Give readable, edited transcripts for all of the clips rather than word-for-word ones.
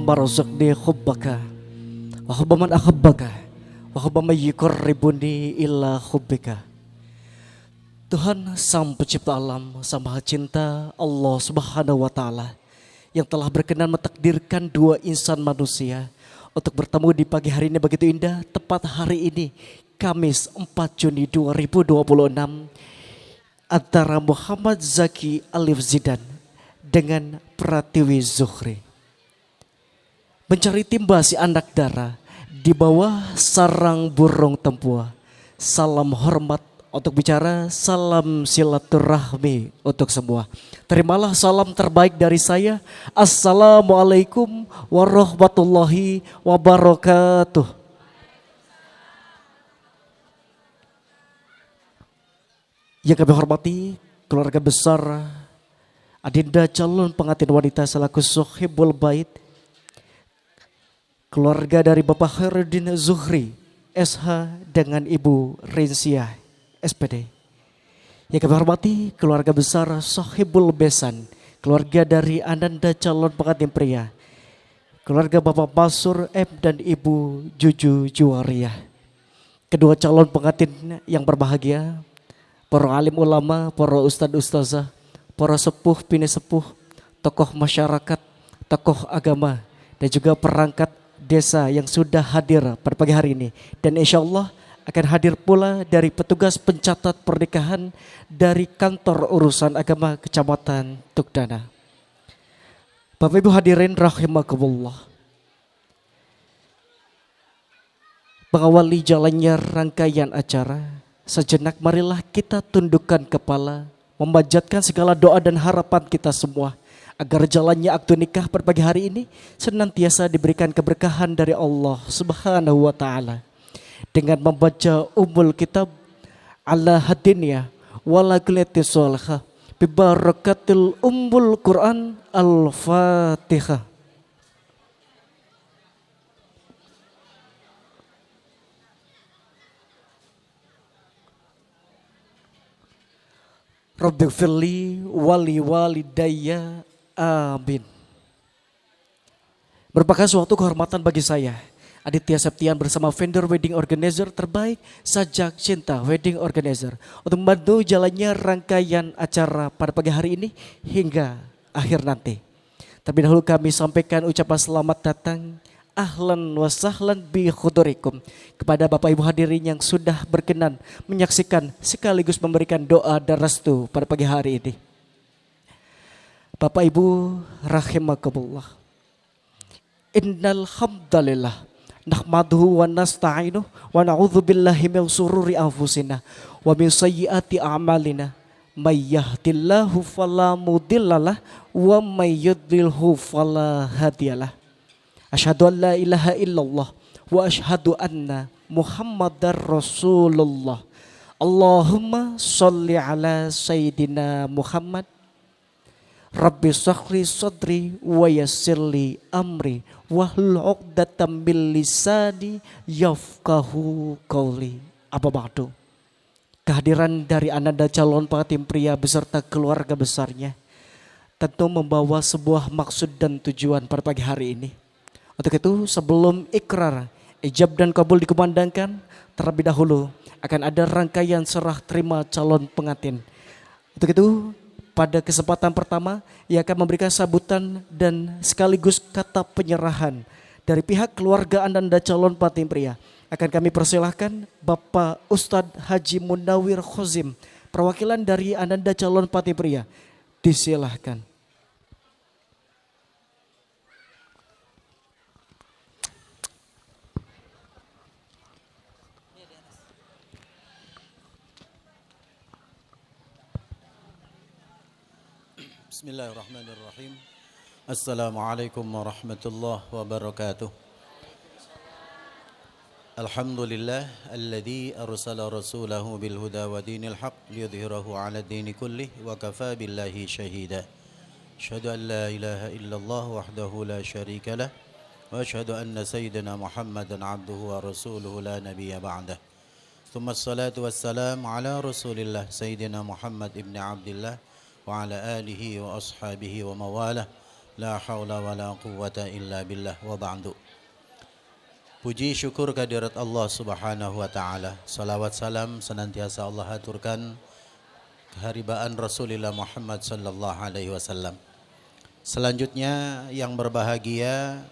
Allahumma razaqni hubbaka wa hubba man ahabbaka wa hubba man yuqarribuni ila hubbika. Tuhan Sang Pencipta Alam, Sang Maha Cinta, Allah Subhanahu wa Ta'ala, yang telah berkenan mentakdirkan dua insan manusia untuk bertemu di pagi hari ini begitu indah, tepat hari ini Kamis 4 Juni 2026, antara Muhammad Zaki Alif Zidan dengan Pratiwi Zuhri. Mencari timba si anak dara di bawah sarang burung tempua. Salam hormat untuk bicara, salam silaturahmi untuk semua. Terimalah salam terbaik dari saya. Assalamualaikum warahmatullahi wabarakatuh. Yang kami hormati keluarga besar Adinda calon pengantin wanita selaku Sohibul Bait, keluarga dari Bapak Khairuddin Zuhri SH dengan Ibu Rinsiah SPD. Yang kami hormati keluarga besar Sohibul Besan, keluarga dari Ananda calon pengantin pria, keluarga Bapak Masur M dan Ibu Juju Juwariah. Kedua calon pengantin yang berbahagia, para alim ulama, para ustadz ustazah, para sepuh bini sepuh, tokoh masyarakat, tokoh agama, dan juga perangkat desa yang sudah hadir pada pagi hari ini. Dan insya Allah akan hadir pula dari petugas pencatat pernikahan dari kantor urusan agama Kecamatan Tukdana. Bapak Ibu hadirin rahimakumullah. Mengawali jalannya rangkaian acara, sejenak marilah kita tundukkan kepala, memanjatkan segala doa dan harapan kita semua agar jalannya akad nikah pada pagi hari ini senantiasa diberikan keberkahan dari Allah Subhanahu wa Ta'ala, dengan membaca Ummul Kitab ala hadinya wala kulati sholha bi barakatil Ummul Quran Al-Fatihah. Rabbighfirli wali walidayya amin. Merupakan suatu kehormatan bagi saya, Aditya Septian bersama vendor wedding organizer terbaik Sajak Cinta Wedding Organizer, untuk membantu jalannya rangkaian acara pada pagi hari ini hingga akhir nanti. Tapi dahulu kami sampaikan ucapan selamat datang, ahlan wa sahlan bi khudurikum, kepada Bapak Ibu hadirin yang sudah berkenan menyaksikan sekaligus memberikan doa dan restu pada pagi hari ini. Bapak Ibu rahimakumullah. Innal hamdalillah nahmaduhu wa nasta'inuhu wa na'udzu billahi min shururi anfusina wa min sayyiati a'malina. May yahdihillahu fala mudhillalah wa may yudlilhu fala hadiyalah. Asyhadu an la ilaha illallah wa asyhadu anna Muhammadar Rasulullah. Allahumma sholli ala Sayyidina Muhammad. Rabbi shrahli sadri wa yassirli amri wahlul 'uqdatam min lisani yafqahu qawli. Apa ba'du? Kehadiran dari Ananda calon pengantin pria beserta keluarga besarnya tentu membawa sebuah maksud dan tujuan pada pagi hari ini. Untuk itu sebelum ikrar, ijab dan kabul dikumandangkan, terlebih dahulu akan ada rangkaian serah terima calon pengantin. Untuk itu pada kesempatan pertama ia akan memberikan sambutan dan sekaligus kata penyerahan dari pihak keluarga Ananda calon pengantin pria. Akan kami persilahkan Bapak Ustadz Haji Munawir Khozim, perwakilan dari Ananda calon pengantin pria. Disilahkan. Bismillahirrahmanirrahim. Assalamualaikum warahmatullahi wabarakatuh. Alhamdulillah alladzi arsala rasulahu bil huda wa dinil haq liyudhhirahu 'ala ad-dini kullih wa kafa billahi shahida. Asyhadu an la ilaha illallah wahdahu la syarika lah wa asyhadu anna sayyidina Muhammadan 'abduhu wa rasuluhu la nabiyya ba'dah. Tsumma assalatu wassalamu ala Rasulillah sayyidina Muhammad ibn Abdillah wa ala alihi wa ashabihi wa mawalah, la hawla wa la quwwata illa billah, wa ba'du. Puji syukur kehadirat Allah Subhanahu wa taala. Salawat salam senantiasa Allah aturkan keharibaan Rasulullah Muhammad sallallahu alaihi wasallam. Selanjutnya yang berbahagia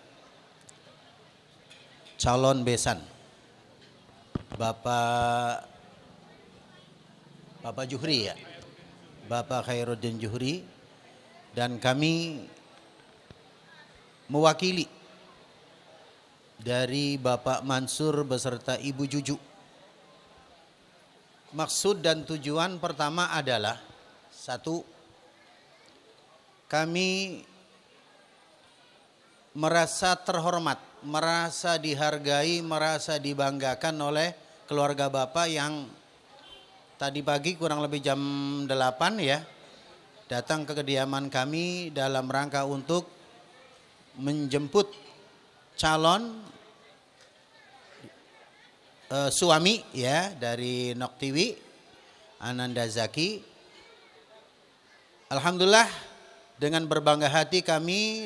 calon besan Bapak Juhri ya. Bapak Khairuddin Juhri, dan kami mewakili dari Bapak Mansur beserta Ibu Juju. Maksud dan tujuan pertama adalah satu, kami merasa terhormat, merasa dihargai, merasa dibanggakan oleh keluarga Bapak yang tadi pagi kurang lebih jam 8 ya datang ke kediaman kami dalam rangka untuk menjemput calon suami ya dari Noktiwi, Ananda Zaki. Alhamdulillah dengan berbangga hati kami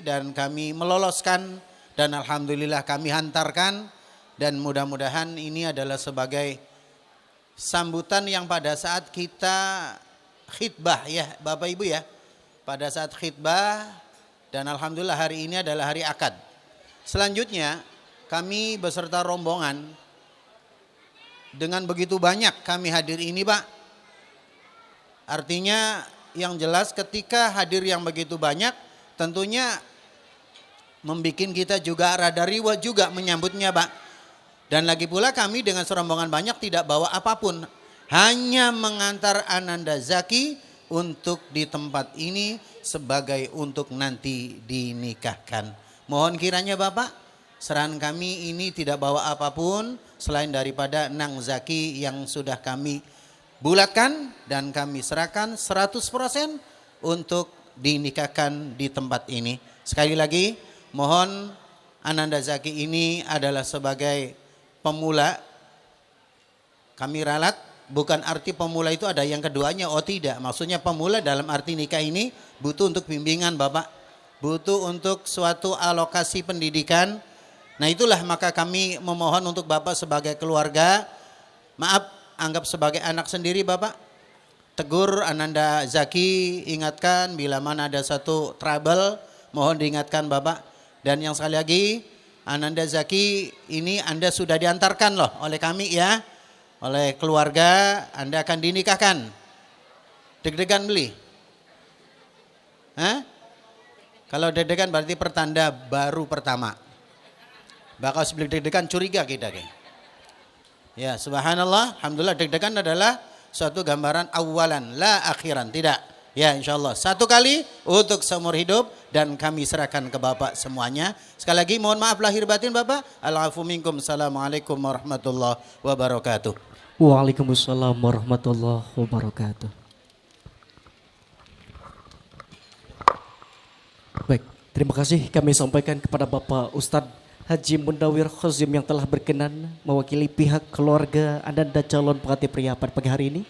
meloloskan dan alhamdulillah kami hantarkan, dan mudah-mudahan ini adalah sebagai sambutan yang pada saat kita khitbah ya Bapak Ibu ya, pada saat khitbah, dan alhamdulillah hari ini adalah hari akad. Selanjutnya kami beserta rombongan dengan begitu banyak kami hadir ini Pak. Artinya yang jelas ketika hadir yang begitu banyak tentunya membuat kita juga rada riwah juga menyambutnya Pak. Dan lagi pula kami dengan serombongan banyak tidak bawa apapun, hanya mengantar Ananda Zaki untuk di tempat ini sebagai untuk nanti dinikahkan. Mohon kiranya Bapak, serahan kami ini tidak bawa apapun selain daripada Nang Zaki yang sudah kami bulatkan dan kami serahkan 100% untuk dinikahkan di tempat ini. Sekali lagi mohon, Ananda Zaki ini adalah sebagai pemula. Kami ralat, bukan arti pemula itu ada yang keduanya, oh tidak. Maksudnya pemula dalam arti nikah ini butuh untuk bimbingan Bapak, butuh untuk suatu alokasi pendidikan. Nah itulah maka kami memohon untuk Bapak sebagai keluarga, maaf anggap sebagai anak sendiri Bapak, tegur Ananda Zaki, ingatkan bila mana ada satu trouble, mohon diingatkan Bapak. Dan yang sekali lagi, Ananda Zaki ini Anda sudah diantarkan loh oleh kami ya, oleh keluarga, Anda akan dinikahkan. Deg-degan beli? Hah? Kalau deg-degan berarti pertanda baru pertama. Bakal sebelum deg-degan curiga kita kayak. Ya subhanallah, alhamdulillah deg-degan adalah suatu gambaran awalan, la akhiran, tidak. Ya insyaallah satu kali untuk seumur hidup dan kami serahkan ke Bapak semuanya. Sekali lagi mohon maaf lahir batin Bapak. Al-afu minkum. Assalamualaikum warahmatullahi wabarakatuh. Waalaikumsalam warahmatullahi wabarakatuh. Baik, terima kasih kami sampaikan kepada Bapak Ustadz Haji Mundawir Khazim yang telah berkenan mewakili pihak keluarga Ananda calon pengantin pria pada pagi hari ini,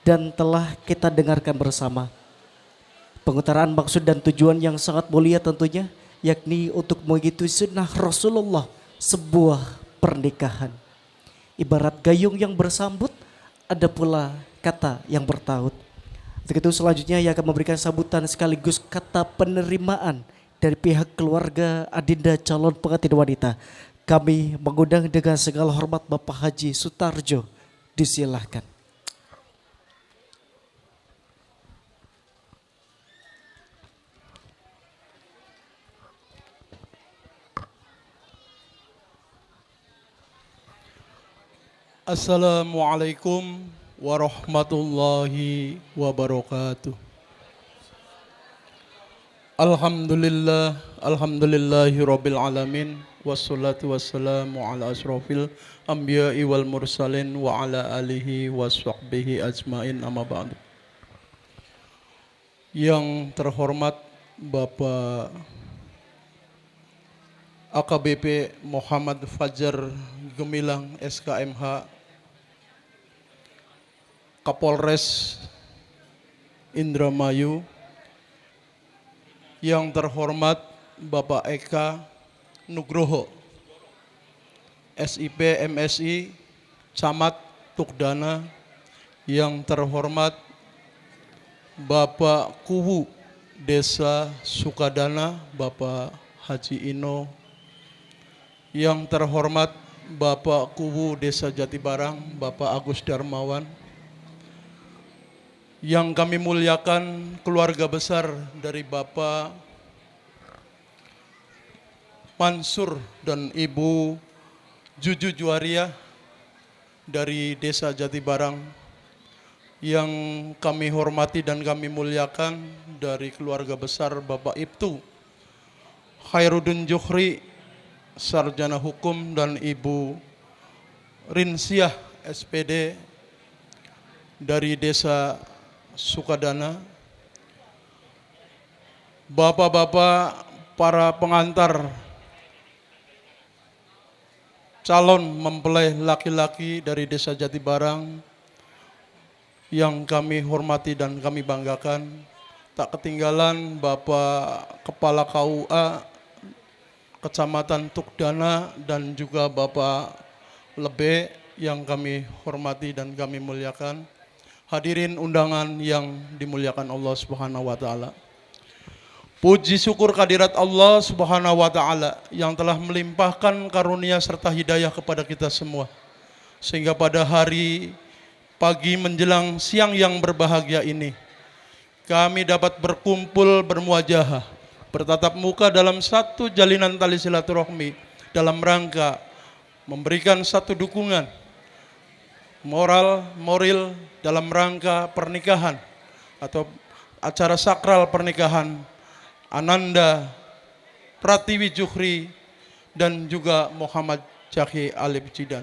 dan telah kita dengarkan bersama pengutaraan maksud dan tujuan yang sangat mulia tentunya, yakni untuk mengikuti sunnah Rasulullah sebuah pernikahan. Ibarat gayung yang bersambut, ada pula kata yang bertaut. Begitu selanjutnya yang akan memberikan sambutan sekaligus kata penerimaan dari pihak keluarga Adinda calon pengantin wanita. Kami mengundang dengan segala hormat Bapak Haji Sutarjo. Disilahkan. Assalamualaikum warahmatullahi wabarakatuh. Alhamdulillahi rabbil alamin, wassalatu wassalamu ala asrofil anbiya'i wal mursalin wa ala alihi wa sahbihi ajmain, amma ba'du. Yang terhormat Bapak AKBP Muhammad Fajar Gemilang SKMH, Kapolres Indramayu, yang terhormat Bapak Eka Nugroho, SIP MSI Camat Tukdana, yang terhormat Bapak Kuwu Desa Sukadana, Bapak Haji Ino, yang terhormat Bapak Kuwu Desa Jatibarang, Bapak Agus Darmawan, yang kami muliakan keluarga besar dari Bapak Mansur dan Ibu Juju Juwaria dari Desa Jatibarang, yang kami hormati dan kami muliakan dari keluarga besar Bapak Ibtu Khairuddin Juhri, Sarjana Hukum, dan Ibu Rinsiah SPD dari Desa Sukadana, bapak-bapak para pengantar calon mempelai laki-laki dari Desa Jatibarang, yang kami hormati dan kami banggakan. Tak ketinggalan Bapak Kepala KUA Kecamatan Tukdana dan juga Bapak Lebe yang kami hormati dan kami muliakan. Hadirin undangan yang dimuliakan Allah Subhanahu wa taala. Puji syukur kehadirat Allah Subhanahu wa taala yang telah melimpahkan karunia serta hidayah kepada kita semua, sehingga pada hari pagi menjelang siang yang berbahagia ini kami dapat berkumpul bermuajahah, bertatap muka dalam satu jalinan tali silaturahmi dalam rangka memberikan satu dukungan moral dalam rangka pernikahan atau acara sakral pernikahan Ananda Pratiwi Juhri dan juga Muhammad Jaki Alif Jidan.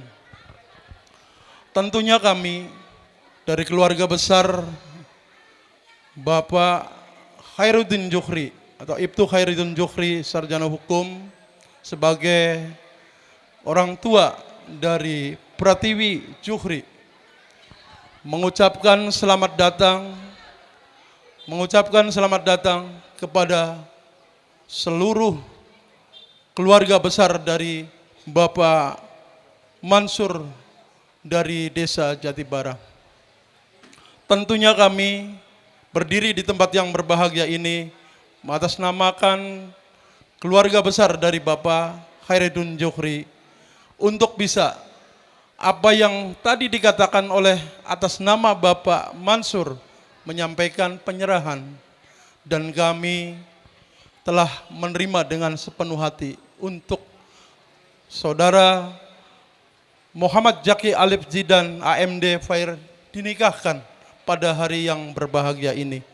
Tentunya kami dari keluarga besar Bapak Khairuddin Juhri atau Ibtu Khairuddin Juhri, Sarjana Hukum, sebagai orang tua dari Pratiwi Juhri, mengucapkan selamat datang kepada seluruh keluarga besar dari Bapak Mansur dari Desa Jatibarang. Tentunya kami berdiri di tempat yang berbahagia ini mengatasnamakan keluarga besar dari Bapak Khairuddin Juhri untuk bisa apa yang tadi dikatakan oleh atas nama Bapak Mansur menyampaikan penyerahan, dan kami telah menerima dengan sepenuh hati untuk saudara Muhammad Jaki Alif Jidan AMD Fair dinikahkan pada hari yang berbahagia ini.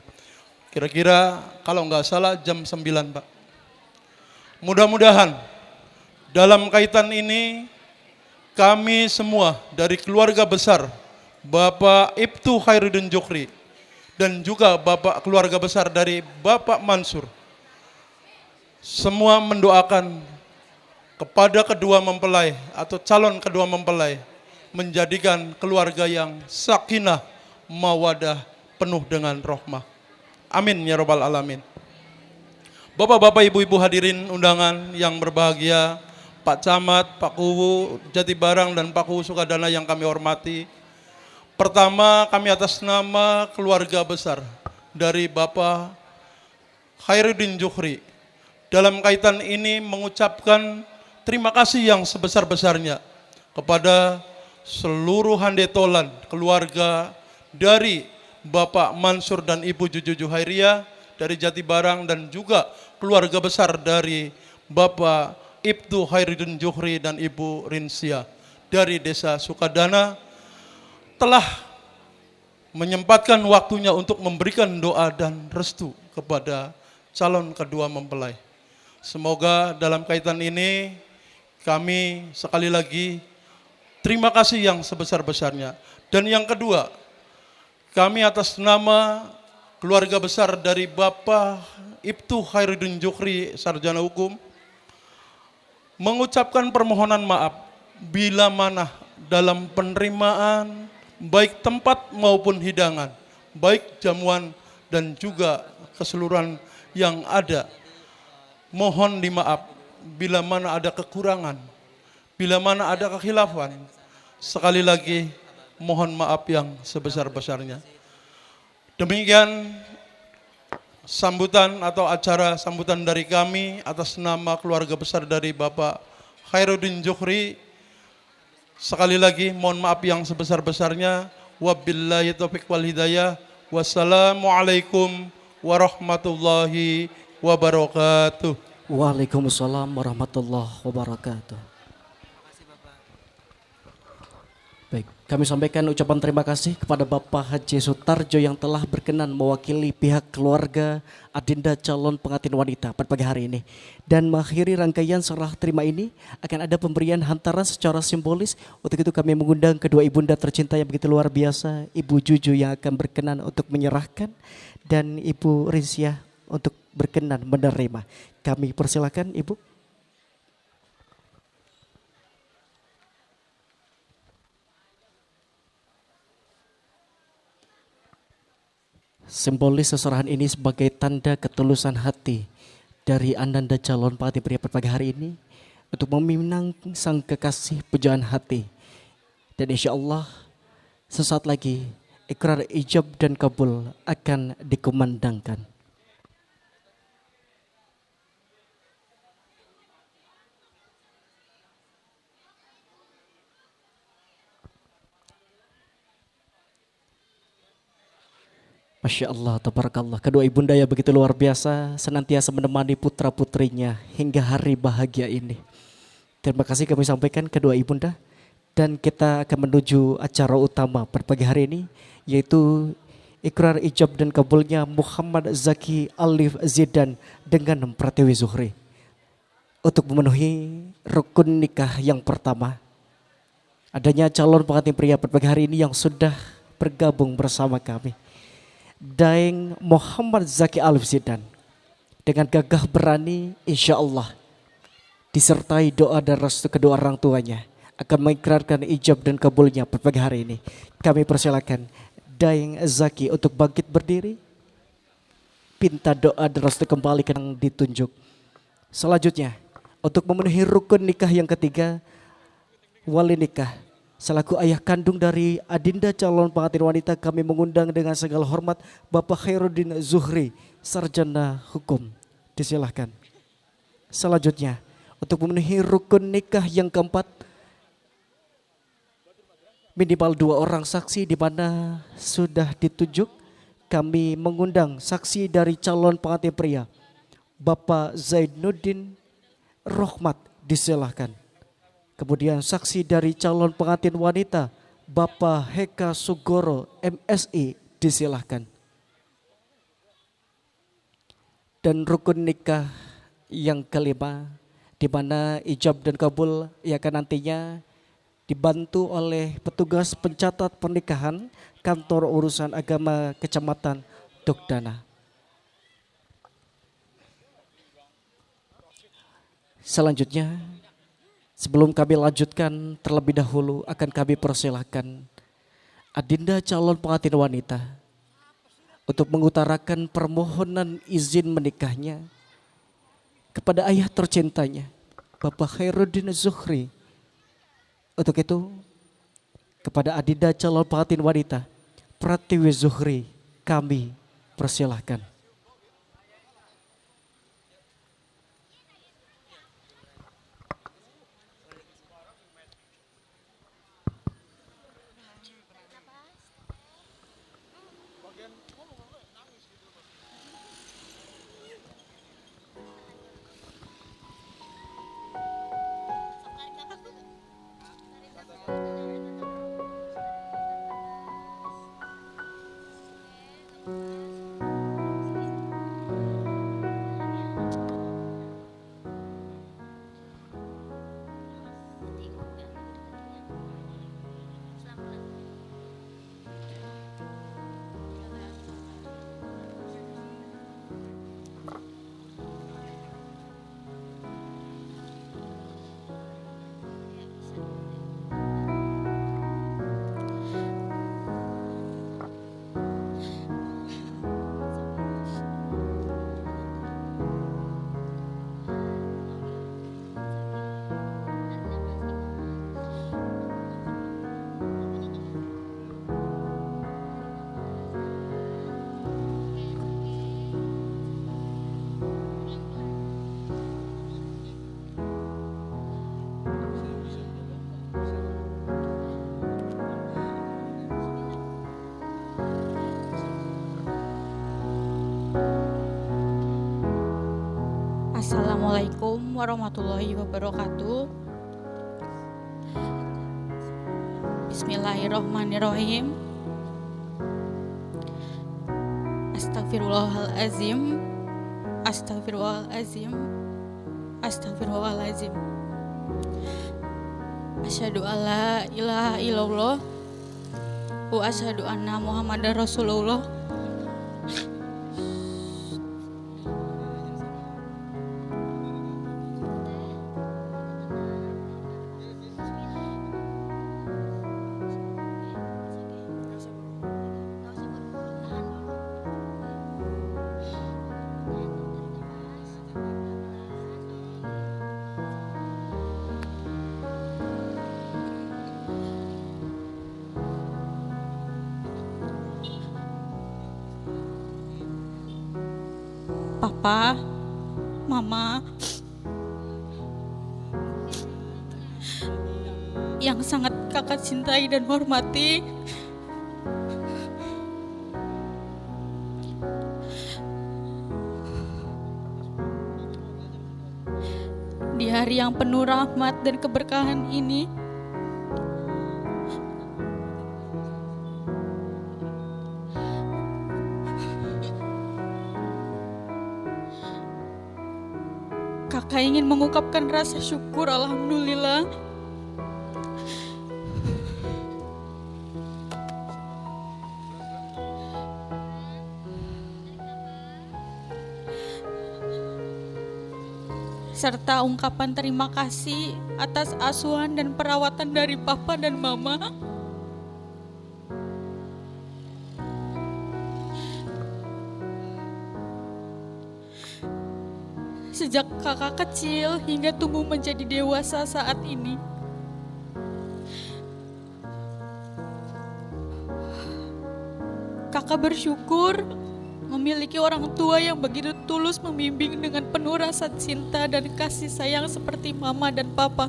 Kira-kira kalau nggak salah jam 9, Pak. Mudah-mudahan dalam kaitan ini kami semua dari keluarga besar Bapak Ibtu Khairuddin Juhri dan juga Bapak keluarga besar dari Bapak Mansur semua mendoakan kepada kedua mempelai atau calon kedua mempelai menjadikan keluarga yang sakinah mawadah penuh dengan rahmah. Amin ya rabbal alamin. Bapak-bapak, ibu-ibu hadirin undangan yang berbahagia, Pak Camat, Pak Kuwu Jatibarang dan Pak Kuwu Sukadana yang kami hormati. Pertama, kami atas nama keluarga besar dari Bapak Khairuddin Juhri dalam kaitan ini mengucapkan terima kasih yang sebesar-besarnya kepada seluruh handetolan keluarga dari Bapak Mansur dan Ibu Juju Juhairia dari Jatibarang dan juga keluarga besar dari Bapak Ibtu Khairuddin Juhri dan Ibu Rinsiah dari Desa Sukadana telah menyempatkan waktunya untuk memberikan doa dan restu kepada calon kedua mempelai. Semoga dalam kaitan ini kami sekali lagi terima kasih yang sebesar-besarnya. Dan yang kedua, kami atas nama keluarga besar dari Bapak Ibtu Khairuddin Juhri, Sarjana Hukum, mengucapkan permohonan maaf bila mana dalam penerimaan baik tempat maupun hidangan, baik jamuan dan juga keseluruhan yang ada. Mohon dimaaf bila mana ada kekurangan Bila mana ada kekhilafan, sekali lagi mohon maaf yang sebesar-besarnya. Demikian sambutan atau acara sambutan dari kami atas nama keluarga besar dari Bapak Khairuddin Zuhri. Sekali lagi mohon maaf yang sebesar-besarnya. Wabillahi taufiq wal hidayah. Wassalamualaikum warahmatullahi wabarakatuh. Waalaikumsalam warahmatullahi wabarakatuh. Baik, kami sampaikan ucapan terima kasih kepada Bapak Haji Sutarjo yang telah berkenan mewakili pihak keluarga Adinda calon pengantin wanita pada pagi hari ini. Dan mengakhiri rangkaian serah terima ini akan ada pemberian hantaran secara simbolis. Untuk itu kami mengundang kedua ibunda tercinta yang begitu luar biasa, Ibu Juju yang akan berkenan untuk menyerahkan dan Ibu Rizia untuk berkenan menerima. Kami persilakan Ibu. Simbolis seserahan ini sebagai tanda ketulusan hati dari Ananda calon pengantin pria pada pagi hari ini untuk meminang sang kekasih pujaan hati. Dan insya Allah sesaat lagi ikrar ijab dan kabul akan dikumandangkan. Masya Allah, tabarakallah. Kedua ibunda yang begitu luar biasa senantiasa menemani putra putrinya hingga hari bahagia ini. Terima kasih kami sampaikan kedua ibunda. Dan kita akan menuju acara utama pada pagi hari ini, yaitu ikrar ijab dan kabulnya Muhammad Zaki Alif Zidan dengan Pratiwi Zuhri. Untuk memenuhi rukun nikah yang pertama, adanya calon pengantin pria pada pagi hari ini yang sudah bergabung bersama kami. Daeng Muhammad Zaki Alif Zidan dengan gagah berani insya Allah disertai doa dan restu kedua orang tuanya akan mengikrarkan ijab dan kabulnya pada pagi hari ini. Kami persilakan Daeng Zaki untuk bangkit berdiri, pinta doa dan restu kembali yang ditunjuk. Selanjutnya untuk memenuhi rukun nikah yang ketiga, wali nikah selaku ayah kandung dari Adinda calon pengantin wanita kami mengundang dengan segala hormat Bapak Khairuddin Zuhri, sarjana hukum. Disilahkan. Selanjutnya untuk memenuhi rukun nikah yang keempat, minimal 2 orang saksi di mana sudah ditunjuk. Kami mengundang saksi dari calon pengantin pria Bapak Zainuddin Rohmat. Disilahkan. Kemudian saksi dari calon pengantin wanita Bapak Heka Sugoro MSI. Disilahkan. Dan rukun nikah yang kelima di mana ijab dan kabul yang akan nantinya dibantu oleh petugas pencatat pernikahan Kantor Urusan Agama Kecamatan Dukdana. Selanjutnya, sebelum kami lanjutkan terlebih dahulu akan kami persilahkan Adinda calon pengantin wanita untuk mengutarakan permohonan izin menikahnya kepada ayah tercintanya Bapak Khairuddin Zuhri. Untuk itu kepada Adinda calon pengantin wanita Pratiwi Zuhri kami persilahkan. Assalamualaikum warahmatullahi wabarakatuh. Bismillahirrahmanirrahim. Astagfirullahalazim. Astagfirullahalazim. Astagfirullahalazim. Asyhadu alla ilaha illallah wa asyhadu anna Muhammadar Rasulullah. Papa, Mama, yang sangat kakak cintai dan hormati, di hari yang penuh rahmat dan keberkahan ini, kakak ingin mengungkapkan rasa syukur alhamdulillah serta ungkapan terima kasih atas asuhan dan perawatan dari Papa dan Mama. Sejak kakak kecil hingga tumbuh menjadi dewasa saat ini. Kakak bersyukur memiliki orang tua yang begitu tulus membimbing dengan penuh rasa cinta dan kasih sayang seperti Mama dan Papa.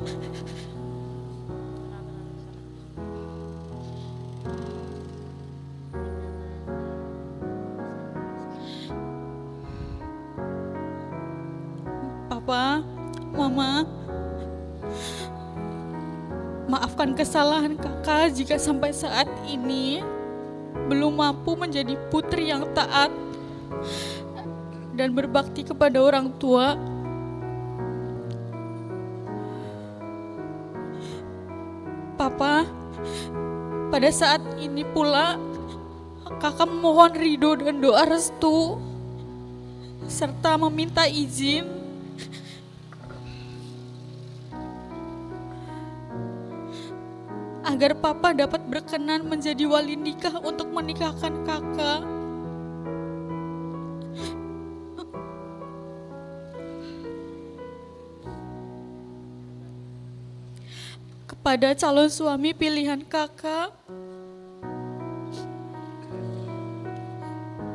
Papa, Mama, maafkan kesalahan kakak jika sampai saat ini belum mampu menjadi putri yang taat dan berbakti kepada orang tua. Papa, pada saat ini pula kakak memohon ridho dan doa restu serta meminta izin agar Papa dapat berkenan menjadi wali nikah untuk menikahkan kakak. Kepada calon suami pilihan kakak,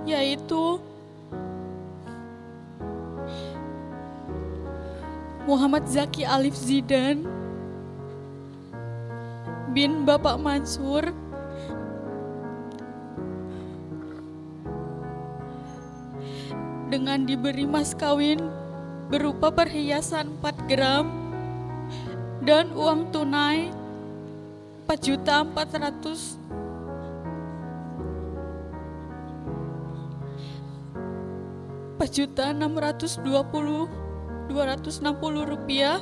yaitu Muhammad Zaki Alif Zidan bin Bapak Mansur dengan diberi mas kawin berupa perhiasan 4 gram dan uang tunai 4.400.000 4.620.260 rupiah.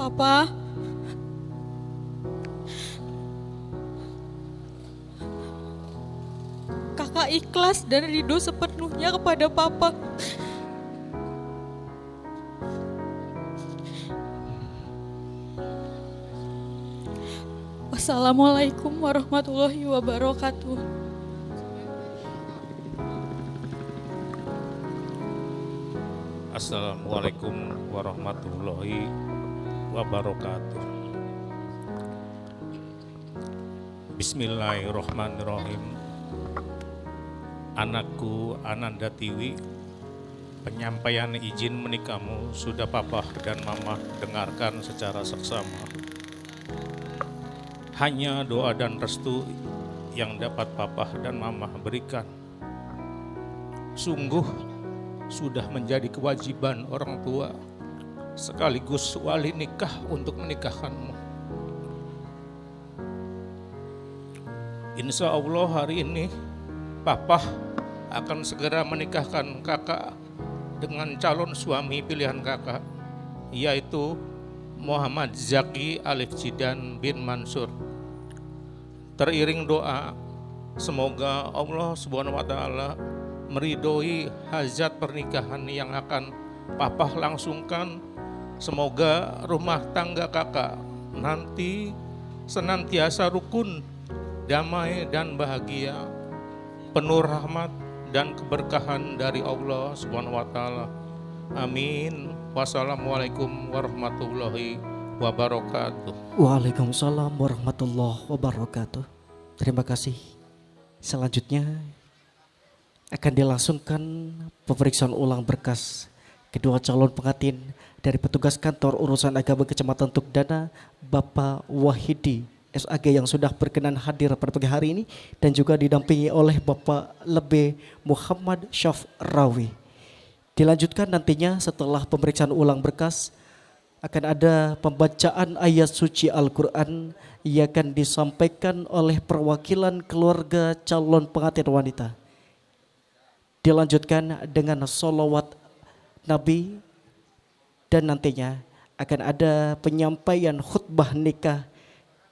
Papa, kakak ikhlas dan ridho sepenuhnya kepada Papa. Wassalamualaikum warahmatullahi wabarakatuh. Assalamualaikum warahmatullahi wabarakatuh. Bismillahirrahmanirrahim. Anakku Ananda Tiwi, penyampaian izin menikahmu sudah Papa dan Mama dengarkan secara seksama. Hanya doa dan restu yang dapat Papa dan Mama berikan. Sungguh sudah menjadi kewajiban orang tua sekaligus wali nikah untuk menikahkanmu. Insya Allah hari ini Papa akan segera menikahkan kakak dengan calon suami pilihan kakak, yaitu Muhammad Zaki Alif Jidan bin Mansur. Teriring doa, semoga Allah Subhanahu wa taala meridhoi hajat pernikahan yang akan Papa langsungkan. Semoga rumah tangga kakak nanti senantiasa rukun, damai dan bahagia, penuh rahmat dan keberkahan dari Allah Subhanahu wa taala. Amin. Wassalamualaikum warahmatullahi wabarakatuh. Waalaikumsalam warahmatullahi wabarakatuh. Terima kasih. Selanjutnya akan dilangsungkan pemeriksaan ulang berkas kedua calon pengantin dari petugas kantor urusan agama Kecamatan Tukdana, Bapak Wahidi SAG yang sudah berkenan hadir pada pagi hari ini, dan juga didampingi oleh Bapak Lebe Muhammad Syafrawi. Dilanjutkan nantinya setelah pemeriksaan ulang berkas akan ada pembacaan ayat suci Al-Quran yang akan disampaikan oleh perwakilan keluarga calon pengantin wanita. Dilanjutkan dengan sholawat Nabi, dan nantinya akan ada penyampaian khutbah nikah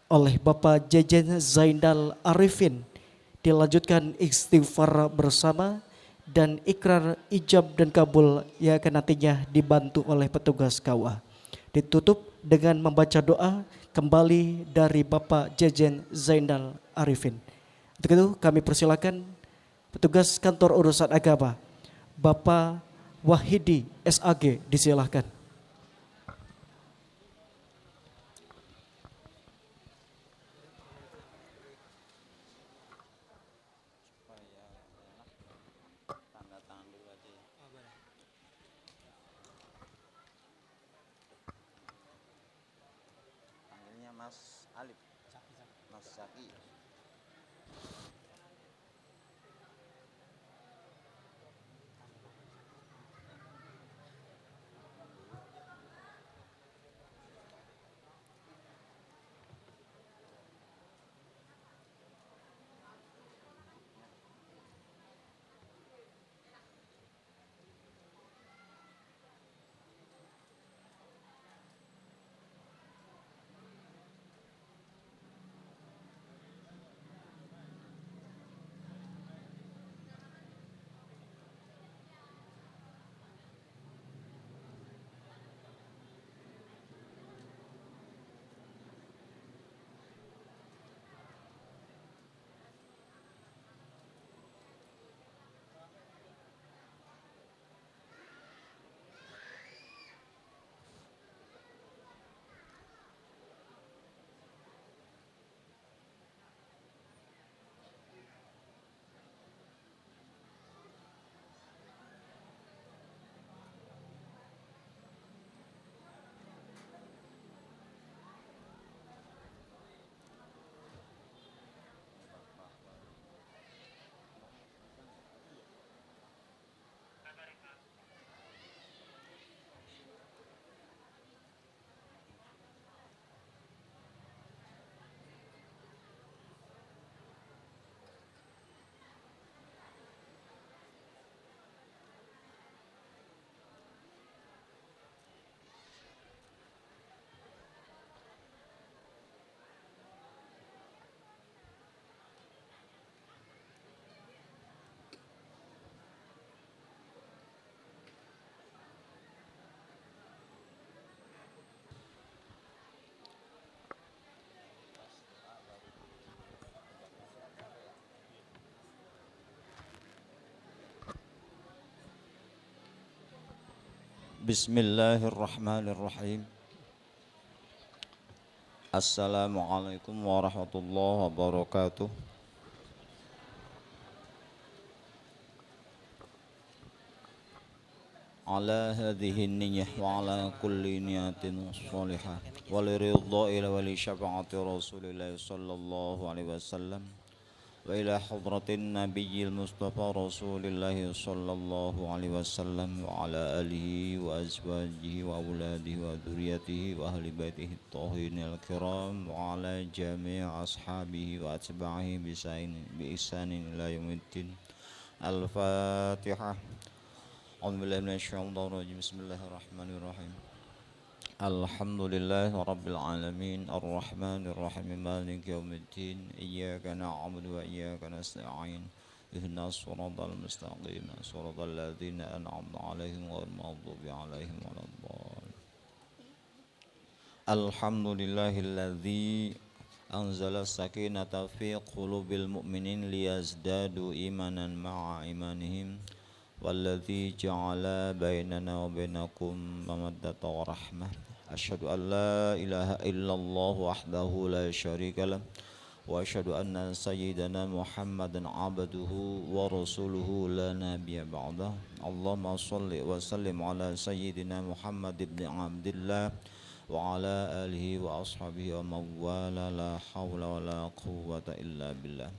oleh Bapak Jejen Zainal Arifin. Dilanjutkan istighfar bersama dan ikrar ijab dan kabul yang akan nantinya dibantu oleh petugas KUA. Ditutup dengan membaca doa kembali dari Bapak Jejen Zainal Arifin. Untuk itu kami persilakan petugas kantor urusan agama Bapak Wahidi SAG, disilahkan. Mas Alif, Mas Zaki. Bismillahirrahmanirrahim. Assalamualaikum warahmatullahi wabarakatuh. Ala hadhihi niyyah wa ala kulli niyatin shalihah wa li ridha'i wa li syafa'ati Rasulillah sallallahu alaihi wasallam وإلى حضرة النبي المصطفى رسول الله صلى الله عليه وسلم وعلى آله وأزواجه وأولاده وذريته وأهل بيته الطاهرين الكرام وعلى جميع أصحابه وأتباعه بإحسان إلى يوم الدين. الفاتحة. أعوذ بالله من الشيطان الرجيم. بسم الله الرحمن الرحيم. الحمد لله رب العالمين الرحمن الرحيم مالك يوم الدين إياك نعبد وإياك نستعين اهدنا الصراط المستقيم صراط الذين أنعمت عليهم غير المغضوب عليهم ولا الضالين. الحمد لله الذي أنزل السكينة في قلوب المؤمنين ليزدادوا إيمانا مع إيمانهم والذي جعل بيننا وبينكم مودة ورحمة. أشهد أن لا إله إلا الله وحده لا شريك له وأشهد أن سيدنا محمدا عبده ورسوله لا نبي بعده. اللهم صل وسلم على سيدنا محمد بن عبد الله وعلى آله وأصحابه ومن والاه. لا حول ولا قوة إلا بالله.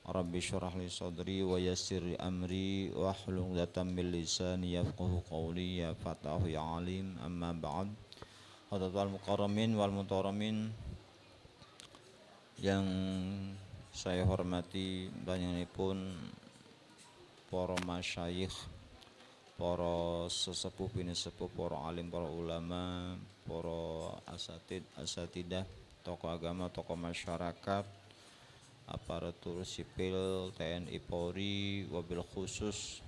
Rabbi syrah li sadri wa yassir li amri wa hlul 'uqdatam min lisani yafqahu qawli. Ya Fatahu ya Alim. Amma ba'd. Hadratul mukarramin wal mutaramin yang saya hormati banyakipun para masyayikh, para sesepuh bini sepuh, para alim, para ulama, para asatidah, tokoh agama, tokoh masyarakat, aparatur sipil, TNI Polri, wabil khusus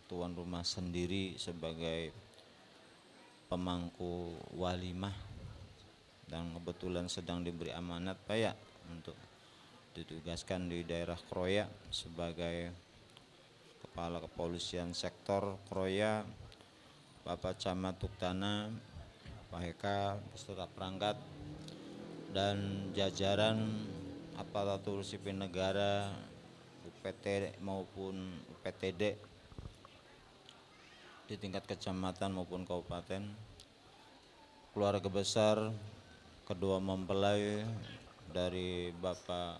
tuan rumah sendiri sebagai pemangku walimah dan kebetulan sedang diberi amanat Pak ya untuk ditugaskan di daerah Kroya sebagai Kepala Kepolisian Sektor Kroya, Bapak Camat Tuktana, Pak Heka beserta perangkat dan jajaran aparatur sipil negara, UPT maupun UPTD di tingkat kecamatan maupun kabupaten, keluarga besar kedua mempelai dari Bapak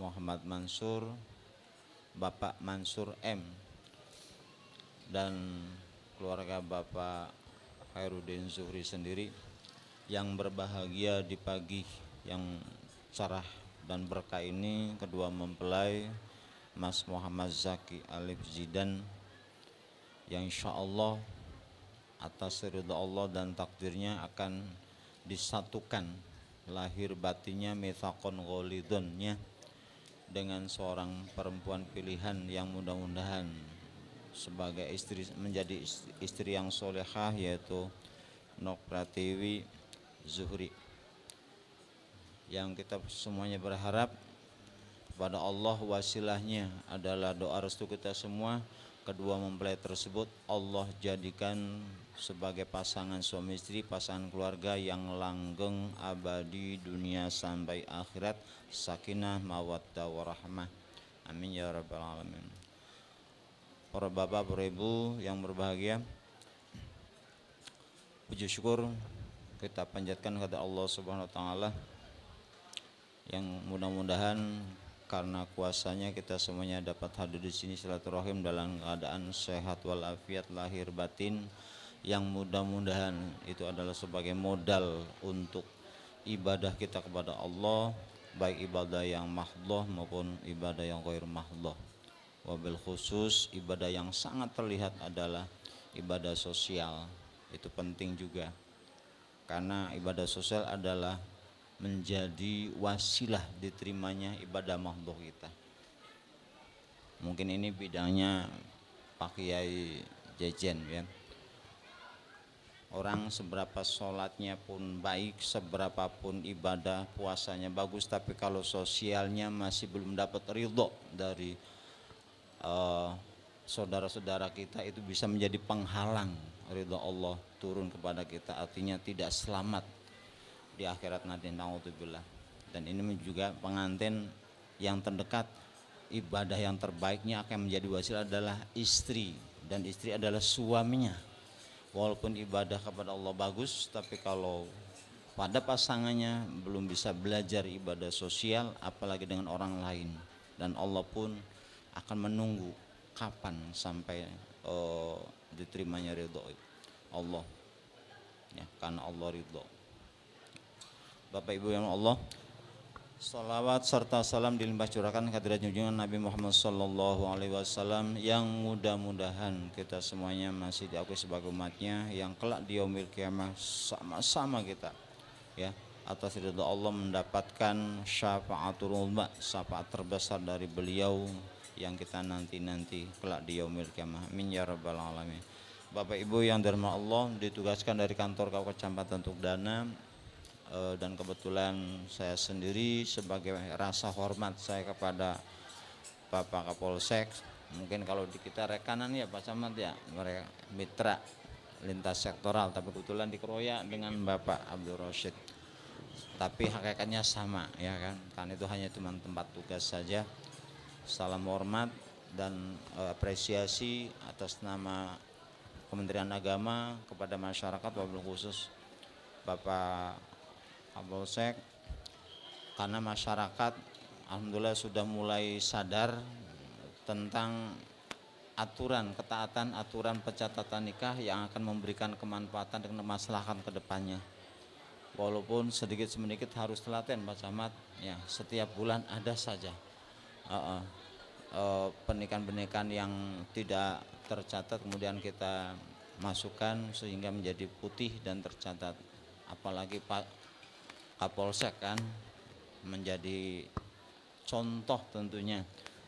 Muhammad Mansur, Bapak Mansur M, dan keluarga Bapak Khairuddin Zuhri sendiri yang berbahagia di pagi yang cerah dan berkah ini. Kedua mempelai Mas Muhammad Zaki Alif Zidan yang insya Allah atas ridha Allah dan takdirnya akan disatukan lahir batinnya mitsaqon ghalidhonnya dengan seorang perempuan pilihan yang mudah-mudahan sebagai istri menjadi istri yang solehah, yaitu Nok Pratiwi Zuhri, yang kita semuanya berharap kepada Allah wasilahnya adalah doa restu kita semua. Kedua mempelai tersebut Allah jadikan sebagai pasangan suami istri, pasangan keluarga yang langgeng abadi dunia sampai akhirat, sakinah mawaddah warahmah. Amin ya rabbal alamin. Para bapak, para ibu yang berbahagia, puji syukur kita panjatkan kepada Allah Subhanahu wa taala yang mudah-mudahan karena kuasanya kita semuanya dapat hadir di sini silaturahim dalam keadaan sehat walafiat lahir batin, yang mudah-mudahan itu adalah sebagai modal untuk ibadah kita kepada Allah, baik ibadah yang mahdhah maupun ibadah yang ghair mahdhah. Wabil khusus ibadah yang sangat terlihat adalah ibadah sosial. Itu penting juga karena ibadah sosial adalah menjadi wasilah diterimanya ibadah mahdhah kita. Mungkin ini bidangnya Pak Kiai Jejen ya. Orang seberapa sholatnya pun baik, seberapa pun ibadah puasanya bagus, tapi kalau sosialnya masih belum dapat ridho dari saudara-saudara kita, itu bisa menjadi penghalang ridho Allah turun kepada kita, artinya tidak selamat di akhirat nanti, naudzubillah. Dan ini juga pengantin yang terdekat, ibadah yang terbaiknya akan menjadi wasilah adalah istri, dan istri adalah suaminya. Walaupun ibadah kepada Allah bagus, tapi kalau pada pasangannya, belum bisa belajar ibadah sosial apalagi dengan orang lain, dan Allah pun akan menunggu kapan sampai diterimanya ridho Allah, ya, karena Allah ridho. Bapak Ibu yang Allah, salawat serta salam dilimpah curahkan hadirat junjungan Nabi Muhammad sallallahu alaihi wasallam yang mudah-mudahan kita semuanya masih diakui sebagai umatnya, yang kelak di yaumil kiamah sama-sama kita, ya, atas ridha Allah mendapatkan syafaatul uzma, syafaat terbesar dari beliau yang kita nanti kelak di yaumil kiamah. Amin ya rabbal alamin. Bapak Ibu yang dirahmati Allah, ditugaskan dari kantor Kecamatan Tuk Dana, dan kebetulan saya sendiri sebagai rasa hormat saya kepada Bapak Kapolsek, mungkin kalau di kita rekanan ya Pak Camat ya, mereka mitra lintas sektoral, tapi kebetulan dikeroyak dengan Bapak Abdul Rosyid, tapi hakikatnya sama, ya kan itu hanya cuma tempat tugas saja. Salam hormat dan apresiasi atas nama Kementerian Agama kepada masyarakat, wabil khusus Bapak Kapolsek, karena masyarakat alhamdulillah sudah mulai sadar tentang ketaatan aturan pencatatan nikah yang akan memberikan kemanfaatan dan kemaslahan ke depannya. Walaupun sedikit harus telaten Pak Camat, ya, setiap bulan ada saja pernikahan-pernikahan yang tidak tercatat kemudian kita masukkan sehingga menjadi putih dan tercatat. Apalagi Pak Kapolsek kan menjadi contoh tentunya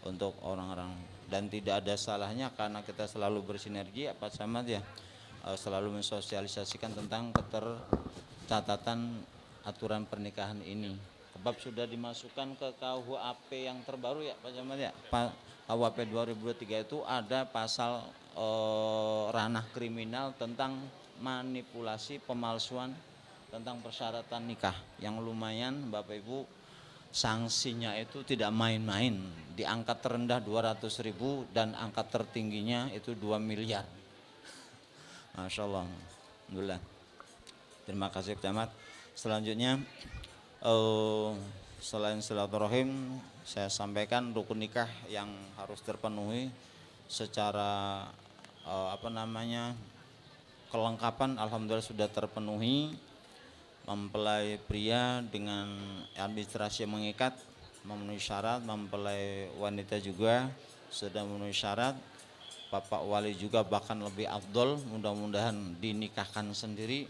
untuk orang-orang, dan tidak ada salahnya karena kita selalu bersinergi Pak Camat ya, selalu mensosialisasikan tentang ketercatatan aturan pernikahan ini. Sebab sudah dimasukkan ke KUHP yang terbaru ya Pak Camat ya. KUHP 2023 itu ada pasal ranah kriminal tentang manipulasi, pemalsuan tentang persyaratan nikah yang lumayan Bapak Ibu, sanksinya itu tidak main-main, di angka terendah 200.000 dan angka tertingginya itu 2 miliar. Masya Allah, alhamdulillah. Terima kasih Pak Camat. Selanjutnya selain silaturahim, saya sampaikan rukun nikah yang harus terpenuhi secara kelengkapan alhamdulillah sudah terpenuhi. Mempelai pria dengan administrasi yang mengikat memenuhi syarat, mempelai wanita juga sudah memenuhi syarat. Bapak wali juga bahkan lebih afdol, mudah-mudahan dinikahkan sendiri.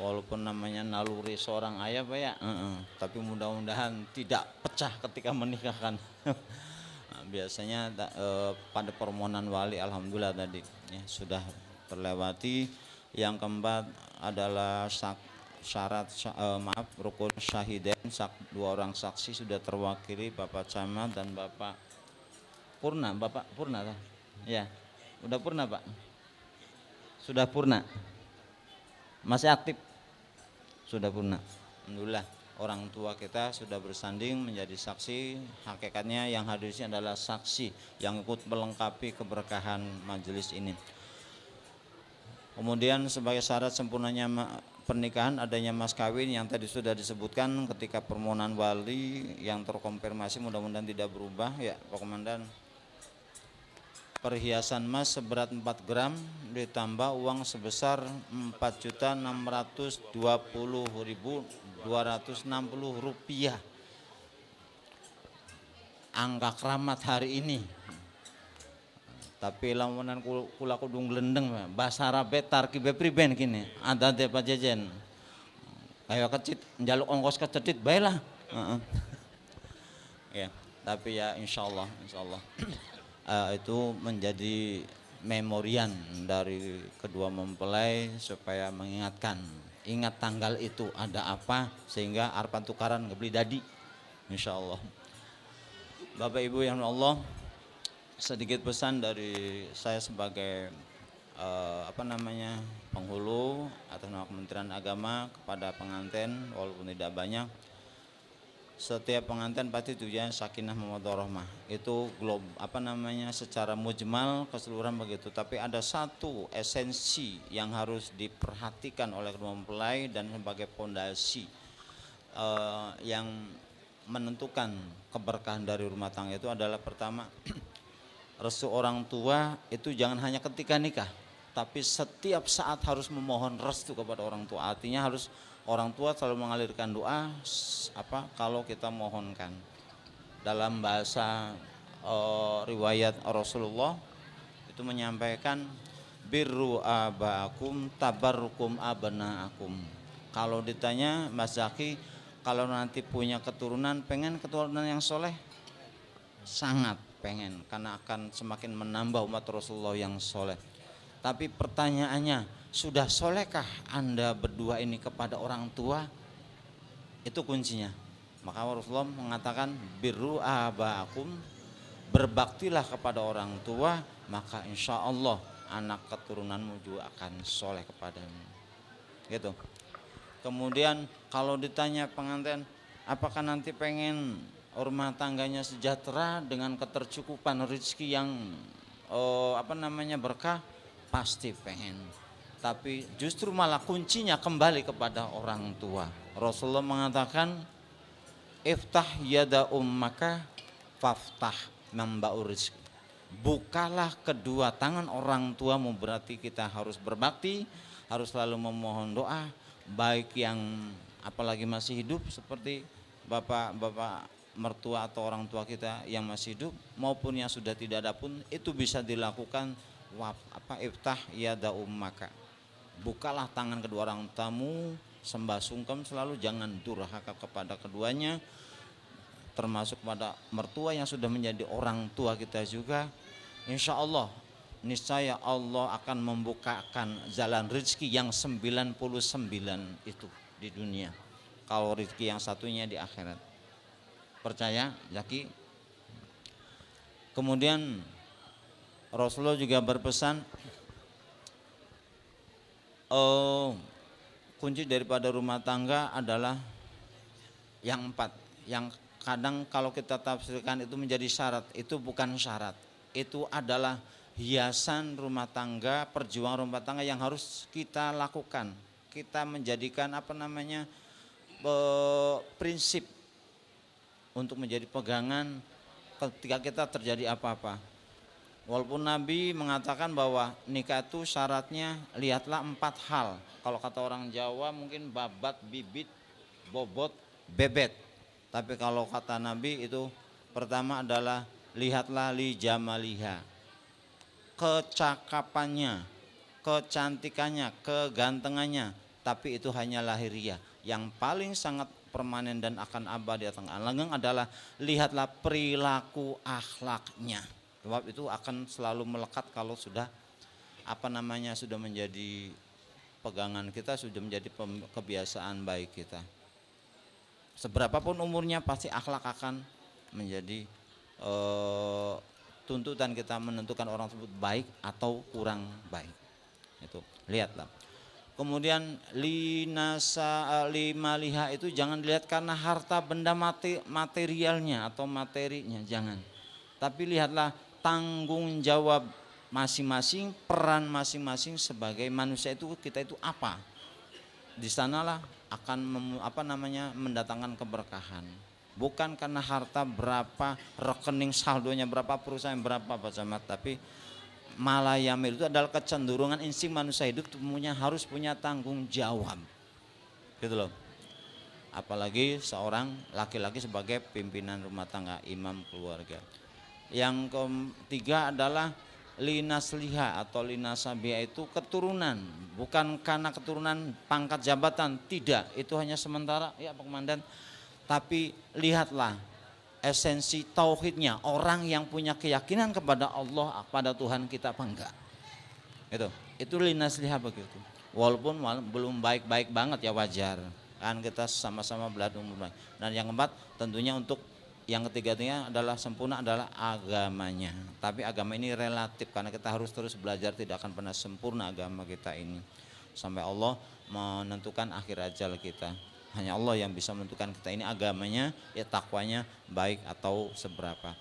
Walaupun namanya naluri seorang ayah Pak ya, tapi mudah-mudahan tidak pecah ketika menikahkan. Biasanya pada permohonan wali alhamdulillah tadi ya, sudah terlewati. Yang keempat adalah rukun syahidain, 2 orang saksi sudah terwakili Bapak Camat dan Bapak Purna. Bapak Purna ya, udah purna Pak, sudah purna, masih aktif, sudah purna. Alhamdulillah orang tua kita sudah bersanding menjadi saksi. Hakikatnya yang hadir di sini adalah saksi yang ikut melengkapi keberkahan majelis ini. Kemudian sebagai syarat sempurnanya pernikahan adanya mas kawin yang tadi sudah disebutkan ketika permohonan wali yang terkonfirmasi, mudah-mudahan tidak berubah ya Pak Komandan. Perhiasan emas seberat 4 gram ditambah uang sebesar 4.620.260 rupiah. Angka keramat hari ini. Tapi lamunan kula kudung glendeng bahasa Arabe tarkibe priben kini ada de Pak Jejen. Kayak kecit njaluk ongkos kecedit baiklah. Ya, tapi ya insyaallah itu menjadi memorian dari kedua mempelai supaya ingat tanggal itu ada apa sehingga arpan tukaran ngebeli dadi insyaallah. Bapak Ibu yang Allah, sedikit pesan dari saya sebagai penghulu atas nama Kementerian Agama kepada pengantin walaupun tidak banyak. setiap pengantin pasti tujuannya sakinah mawaddah rahmah. Itu secara mujmal keseluruhan begitu. Tapi ada satu esensi yang harus diperhatikan oleh kedua mempelai dan sebagai fondasi yang menentukan keberkahan dari rumah tangga itu adalah pertama, restu orang tua itu jangan hanya ketika nikah, tapi setiap saat harus memohon restu kepada orang tua. Artinya harus orang tua selalu mengalirkan doa kalau kita mohonkan. Dalam bahasa riwayat Rasulullah itu menyampaikan birru abaakum tabarrukum abnaakum. Kalau ditanya Mas Zaki, kalau nanti punya keturunan, pengen keturunan yang soleh? Sangat pengen, karena akan semakin menambah umat Rasulullah yang soleh. Tapi pertanyaannya, sudah solehkah Anda berdua ini kepada orang tua? Itu kuncinya. Maka Rasulullah mengatakan birru abaakum, berbaktilah kepada orang tua, maka insya Allah anak keturunanmu juga akan soleh kepadamu. Gitu. Kemudian kalau ditanya pengantin, apakah nanti pengen rumah tangganya sejahtera dengan ketercukupan rezeki yang berkah? Pasti pengen. Tapi justru malah kuncinya kembali kepada orang tua. Rasulullah mengatakan, iftah yada ummaka faftah mamba'u rizki. Bukalah kedua tangan orang tuamu, berarti kita harus berbakti, harus selalu memohon doa, baik yang apalagi masih hidup seperti bapak mertua atau orang tua kita yang masih hidup maupun yang sudah tidak ada pun itu bisa dilakukan. Iftah yada ummaka, bukalah tangan kedua orang tamu, sembah sungkem selalu, jangan durhaka kepada keduanya, termasuk pada mertua yang sudah menjadi orang tua kita juga. Insya Allah niscaya Allah akan membukakan jalan rezeki yang 99 itu di dunia, kalau rezeki yang satunya di akhirat. Percaya Zaki? Kemudian Rasulullah juga berpesan, kunci daripada rumah tangga adalah yang 4. Yang kadang kalau kita tafsirkan itu menjadi syarat, itu bukan syarat. Itu adalah hiasan rumah tangga, perjuangan rumah tangga yang harus kita lakukan. Kita menjadikan prinsip untuk menjadi pegangan ketika kita terjadi apa-apa. Walaupun Nabi mengatakan bahwa nikah itu syaratnya lihatlah 4 hal. Kalau kata orang Jawa mungkin babat, bibit, bobot, bebet. Tapi kalau kata Nabi itu pertama adalah lihatlah li jamaliha, kecakapannya, kecantikannya, kegantengannya. Tapi itu hanya lahiriah. Yang paling sangat permanen dan akan abadi datang langgeng adalah lihatlah perilaku akhlaknya. Sebab itu akan selalu melekat kalau sudah sudah menjadi pegangan kita, sudah menjadi kebiasaan baik kita. Seberapapun umurnya pasti akhlak akan menjadi tuntutan kita menentukan orang tersebut baik atau kurang baik. Itu lihatlah. Kemudian limaliha itu jangan dilihat karena harta benda materialnya atau materinya, jangan. Tapi lihatlah tanggung jawab masing-masing, peran masing-masing sebagai manusia itu, kita itu apa. Di sanalah akan mendatangkan keberkahan. Bukan karena harta berapa, rekening saldonya berapa, perusahaan berapa, tapi malayamil itu adalah kecenderungan insting manusia hidup harus punya tanggung jawab. Gitu loh. Apalagi seorang laki-laki sebagai pimpinan rumah tangga, imam keluarga. Yang ketiga adalah linasliha atau linasabia, itu keturunan, bukan karena keturunan pangkat jabatan, tidak, itu hanya sementara ya Pak Komandan. Tapi lihatlah esensi tauhidnya, orang yang punya keyakinan kepada Allah, kepada Tuhan kita apa enggak. Itu linasliha begitu. Walaupun belum baik-baik banget ya wajar, kan kita sama-sama belajar umur baik. Dan yang keempat tentunya untuk yang ketiganya adalah sempurna adalah agamanya. Tapi agama ini relatif karena kita harus terus belajar, tidak akan pernah sempurna agama kita ini sampai Allah menentukan akhir ajal kita. Hanya Allah yang bisa menentukan kita ini agamanya, ya takwanya baik atau seberapa.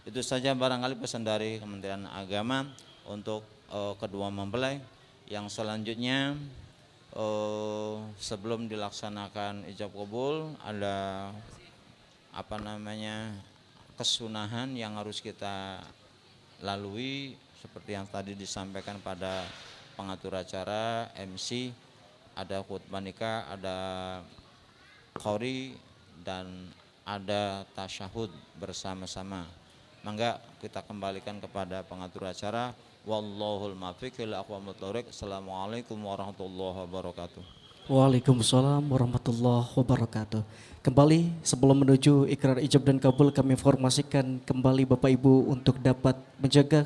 Itu saja barangkali pesan dari Kementerian Agama untuk kedua mempelai. Yang selanjutnya sebelum dilaksanakan ijab kabul ada kesunahan yang harus kita lalui seperti yang tadi disampaikan pada pengatur acara MC. Ada khutbah nikah, ada qori, dan ada tasyahud bersama-sama. Mangga kita kembalikan kepada pengatur acara. Wallahul muwaffiq ila aqwamit thoriq. Assalamualaikum warahmatullahi wabarakatuh. Waalaikumsalam warahmatullahi wabarakatuh. Kembali sebelum menuju ikrar ijab dan kabul, kami informasikan kembali Bapak Ibu untuk dapat menjaga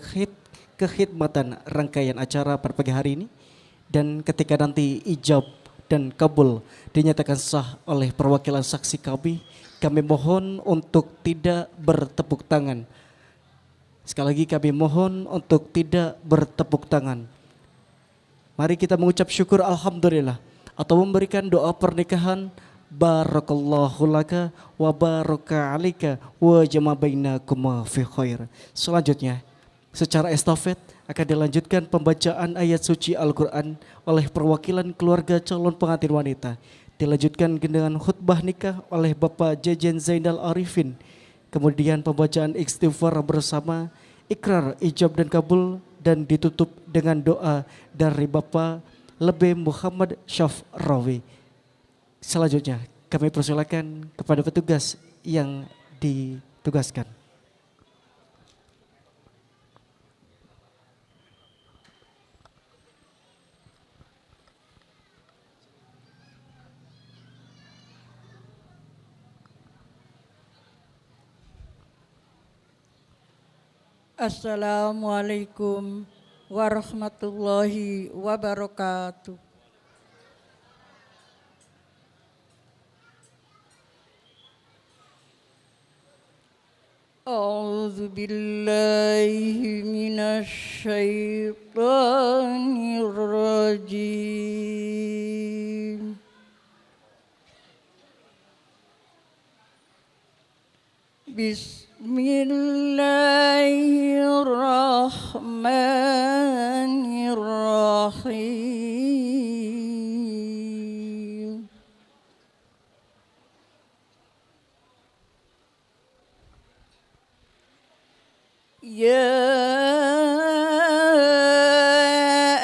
kekhidmatan rangkaian acara pada pagi hari ini. Dan ketika nanti ijab dan kabul dinyatakan sah oleh perwakilan saksi kami mohon untuk tidak bertepuk tangan. Sekali lagi kami mohon untuk tidak bertepuk tangan. Mari kita mengucap syukur alhamdulillah atau memberikan doa pernikahan. Barakallahu laka wa baraka alika wa jama bainakuma fi khair. Selanjutnya secara estafet akan dilanjutkan pembacaan ayat suci Al-Quran oleh perwakilan keluarga calon pengantin wanita. Dilanjutkan dengan khutbah nikah oleh Bapak Jejen Zainal Arifin. Kemudian pembacaan istighfar bersama, ikrar ijab dan kabul, dan ditutup dengan doa dari Bapak Lebe Muhammad Syafrawi. Selanjutnya kami persilakan kepada petugas yang ditugaskan. Assalamualaikum warahmatullahi wabarakatuh. A'udzu billahi minasy syaithanir rajim. Bismillahirrahmanirrahim. Ya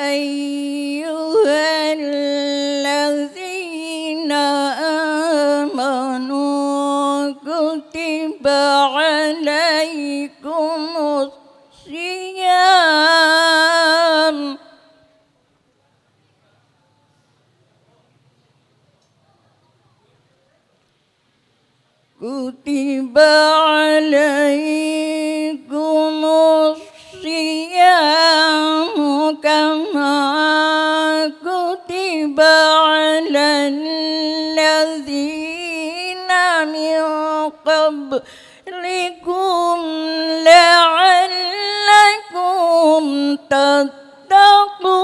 ayyuhallazina amanu kutiba alaikumus siyam kutiba alaikumus siyam kama kutiba alal ladzina min qablikum la'allakum tattaqun.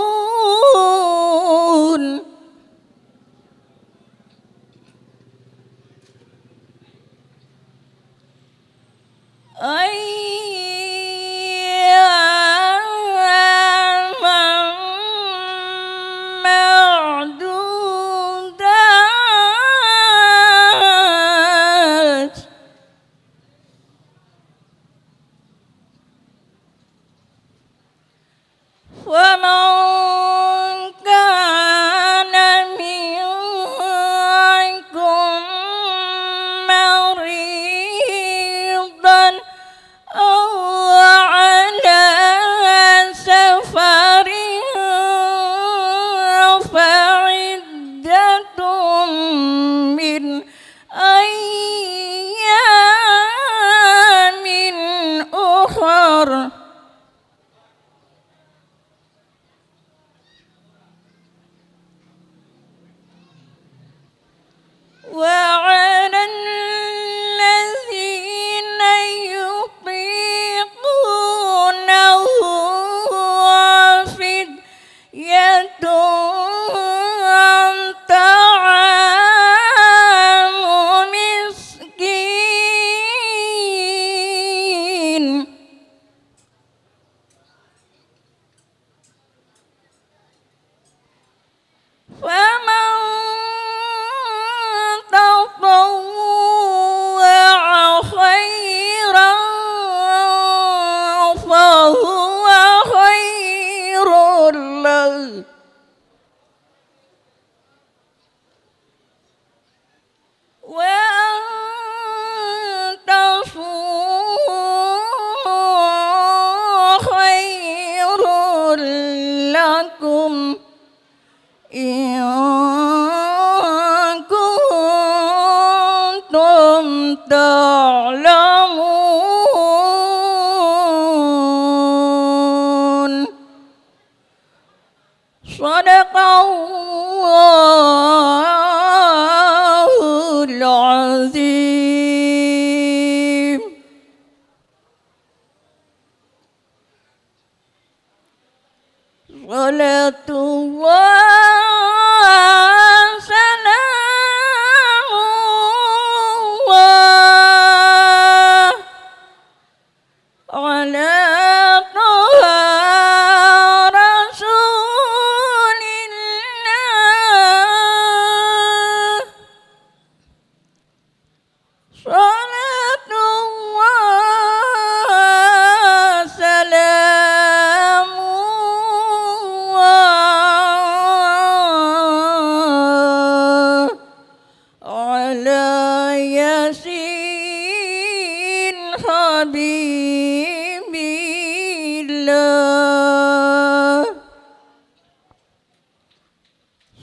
Ayyaman ma'dudat. ومن Sadaqallahul azim. Salatullah salamullah ala taha rasulillah. Salatullah salamullah ala yasin habibillah.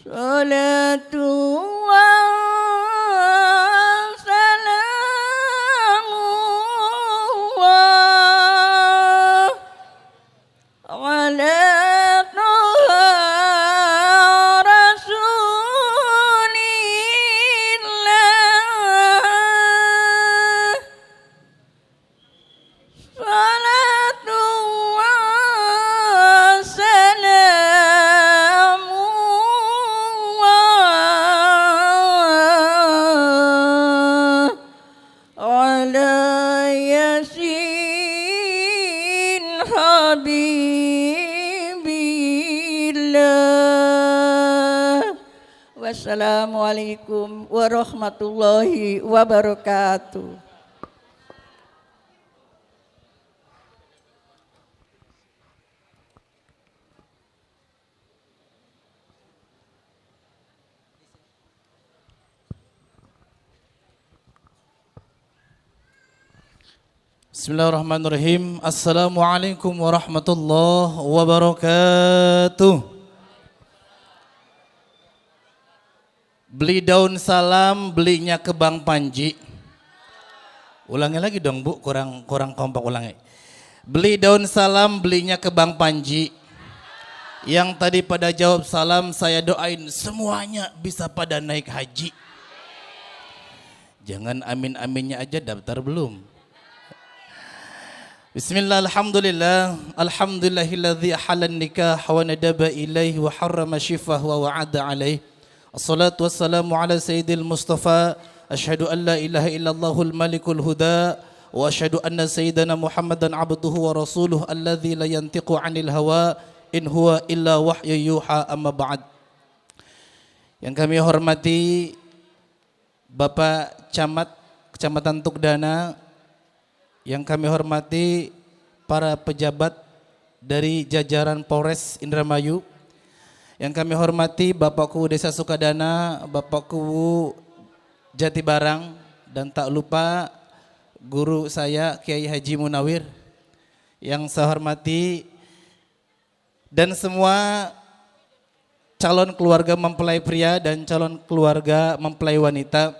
Salatullah salamullah ala taha rasulillah. Salatullah salamullah ala yasin habibillah. Wassalamualaikum warahmatullahi wabarakatuh. Bismillahirrahmanirrahim. Assalamualaikum warahmatullahi wabarakatuh. Beli daun salam, belinya ke Bang Panji. Ulangi lagi dong Bu, kurang kompak, ulangi. Beli daun salam, belinya ke Bang Panji. Yang tadi pada jawab salam, saya doain semuanya bisa pada naik haji. Jangan amin-aminnya aja, daftar belum? Bismillah, alhamdulillah, alhamdulillahilladzi ahalan nikah wa nadaba ilaihi wa harrama shifah wa wa'ada alaih. Assalatu wassalamu ala sayyidil mustafa, ashhadu an la ilaha illallahul malikul huda, wa ashhadu anna sayyidana Muhammadan abduhu wa rasuluh alladzi la yantiqu anil hawa in huwa illa wahyu yuha, amma ba'd. Yang kami hormati Bapak Camat Kecamatan Tukdana, yang kami hormati para pejabat dari jajaran Polres Indramayu, yang kami hormati Bapakku Desa Sukadana, Bapakku Jatibarang, dan tak lupa guru saya Kiai Haji Munawir, yang saya hormati, dan semua calon keluarga mempelai pria dan calon keluarga mempelai wanita.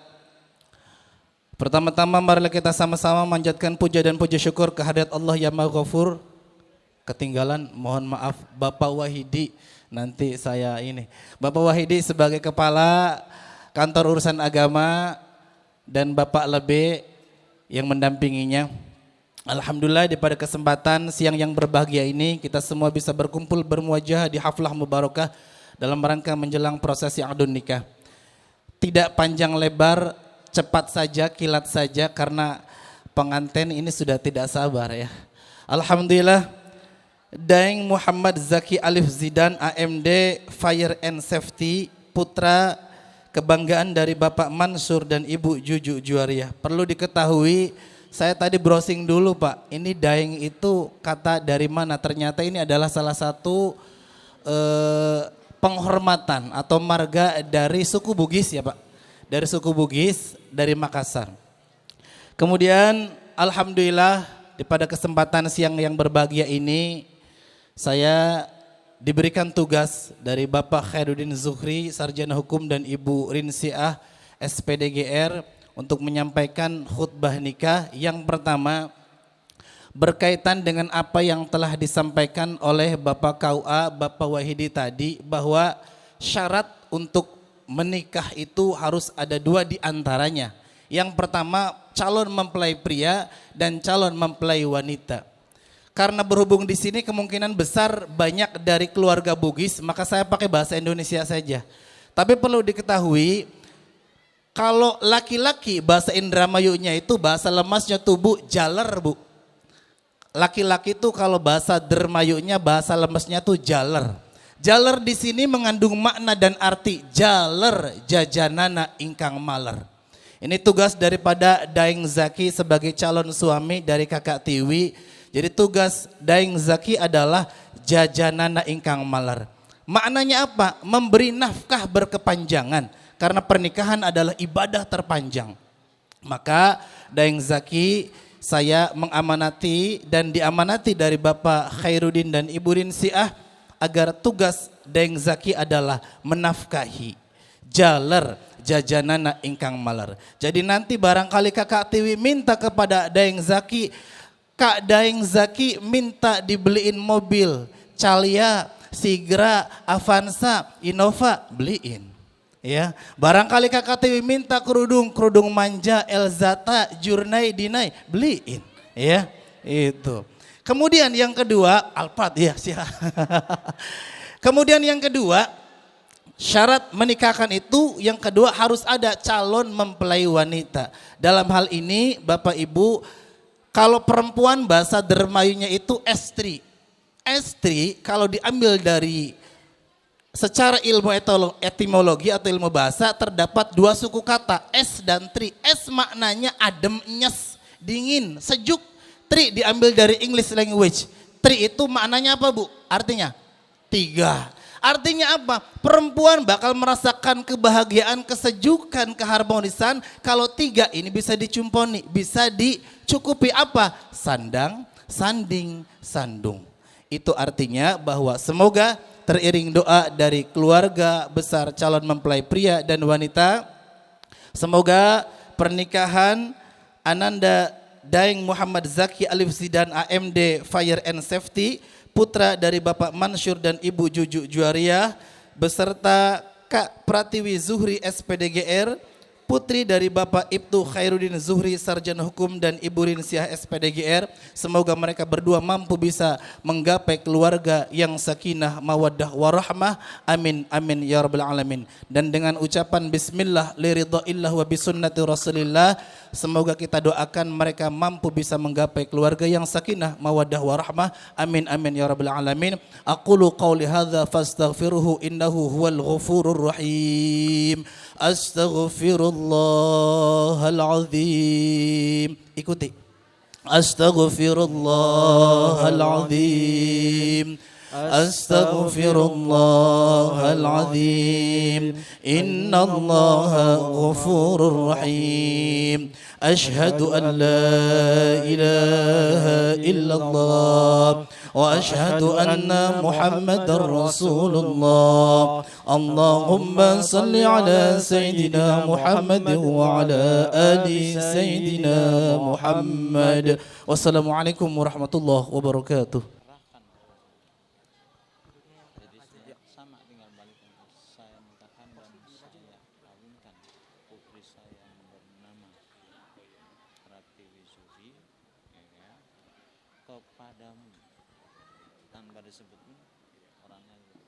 Pertama-tama marilah kita sama-sama manjatkan puja dan puji syukur kehadirat Allah yang Maha Ghafur. Ketinggalan, mohon maaf Bapak Wahidi, nanti saya ini. Bapak Wahidi sebagai kepala kantor urusan agama dan Bapak Lebe yang mendampinginya. Alhamdulillah pada kesempatan siang yang berbahagia ini kita semua bisa berkumpul bermuajah di haflah mubarakah dalam rangka menjelang prosesi akad nikah. Tidak panjang lebar, cepat saja, kilat saja karena pengantin ini sudah tidak sabar ya. Alhamdulillah, Daeng Muhammad Zaki Alif Zidan AMD Fire and Safety, putra kebanggaan dari Bapak Mansur dan Ibu Juju Juwariah. Perlu diketahui, saya tadi browsing dulu Pak, ini Daeng itu kata dari mana? Ternyata ini adalah salah satu penghormatan atau marga dari suku Bugis ya Pak. Dari suku Bugis, dari Makassar. Kemudian alhamdulillah pada kesempatan siang yang berbahagia ini saya diberikan tugas dari Bapak Khairuddin Zuhri, Sarjana Hukum, dan Ibu Rinsiah SPDGR untuk menyampaikan khutbah nikah. Yang pertama, berkaitan dengan apa yang telah disampaikan oleh Bapak KUA, Bapak Wahidi tadi, bahwa syarat untuk menikah itu harus ada 2 di antaranya. Yang pertama, calon mempelai pria dan calon mempelai wanita. Karena berhubung di sini kemungkinan besar banyak dari keluarga Bugis, maka saya pakai bahasa Indonesia saja. Tapi perlu diketahui, kalau laki-laki bahasa Indramayunya itu bahasa lemasnya tubuh jaler, Bu. Laki-laki itu kalau bahasa Dermayunya bahasa lemesnya tuh jaler. Jaler di sini mengandung makna dan arti jaler jajanana ingkang maler. Ini tugas daripada Daeng Zaki sebagai calon suami dari Kakak Tiwi. Jadi tugas Daeng Zaki adalah jajanana ingkang maler. Maknanya apa? Memberi nafkah berkepanjangan. Karena pernikahan adalah ibadah terpanjang. Maka Daeng Zaki saya mengamanati dan diamanati dari Bapak Khairuddin dan Ibu Rinsiah agar tugas Daeng Zaki adalah menafkahi jaler jajanana ingkang maler. Jadi nanti barangkali Kakak Tiwi minta kepada Daeng Zaki, Kak Daeng Zaki minta dibeliin mobil Calia, Sigra, Avanza, Innova, beliin. Ya, barangkali Kakak Tiwi minta kerudung manja, Elzata, Jurnai, Dinai, beliin. Ya, itu. Kemudian yang kedua, Alphard ya siap. Kemudian yang kedua, syarat menikahkan itu yang kedua harus ada calon mempelai wanita. Dalam hal ini Bapak Ibu, kalau perempuan bahasa Dermayunya itu estri. Estri kalau diambil dari secara ilmu etimologi atau ilmu bahasa terdapat 2 suku kata, es dan tri. Es maknanya adem, nyes, dingin, sejuk. Tri diambil dari English language. Tri itu maknanya apa, Bu? Artinya 3. Artinya apa? Perempuan bakal merasakan kebahagiaan, kesejukan, keharmonisan kalau 3 ini bisa dicumponi, bisa dicukupi apa? Sandang, sanding, sandung. Itu artinya bahwa semoga teriring doa dari keluarga besar calon mempelai pria dan wanita, semoga pernikahan Ananda Daeng Muhammad Zaki Alif Zidan AMD Fire and Safety, putra dari Bapak Mansur dan Ibu Juju Juariah, beserta Kak Pratiwi Zuhri SPDGR, putri dari Bapak Ibtu Khairuddin Zuhri Sarjana Hukum dan Ibu Rinsiah SPDGR. Semoga mereka berdua mampu bisa menggapai keluarga yang sakinah mawaddah warahmah. Amin amin ya rabbal alamin. Dan dengan ucapan bismillah liridhaillah wa bisunnati rasulillah, semoga kita doakan mereka mampu bisa menggapai keluarga yang sakinah mawaddah warahmah. Amin amin ya rabbal alamin. Aqulu qawli hadza fastaghfiruhu innahu huwal ghafurur rahim. Astaghfirullahaladzim. Ikuti. Astaghfirullahaladzim. Astaghfirullahaladzim. Innallaha ghafurur rahim. Ashhadu an la ilaha illallah wa ashhadu anna Muhammadar Rasulullah. Allahumma salli ala Sayyidina Muhammad wa ala ali Sayyidina Muhammad. Wassalamualaikum warahmatullahi wabarakatuh. Kepadamu tanpa disebut orangnya gitu.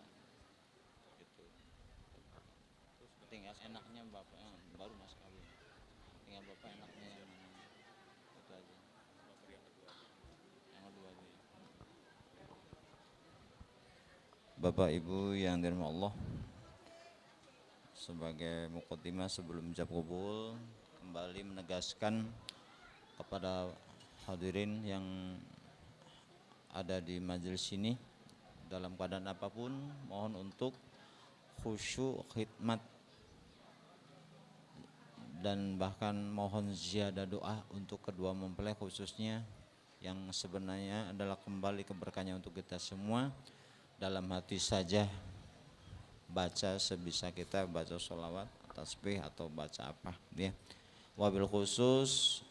Tinggal enaknya bapak baru mas kawin, tinggal bapak enaknya yang mana, itu aja. Yang kedua aja. Bapak Ibu yang dirahmati Allah, sebagai muqaddimah sebelum ijab qabul kembali menegaskan kepada hadirin yang ada di majelis ini, dalam keadaan apapun mohon untuk khusyuk khidmat dan bahkan mohon ziyadah doa untuk kedua mempelai, khususnya yang sebenarnya adalah kembali keberkahannya untuk kita semua. Dalam hati saja baca sebisa kita, baca sholawat, tasbih atau baca apa ya. Wabil khusus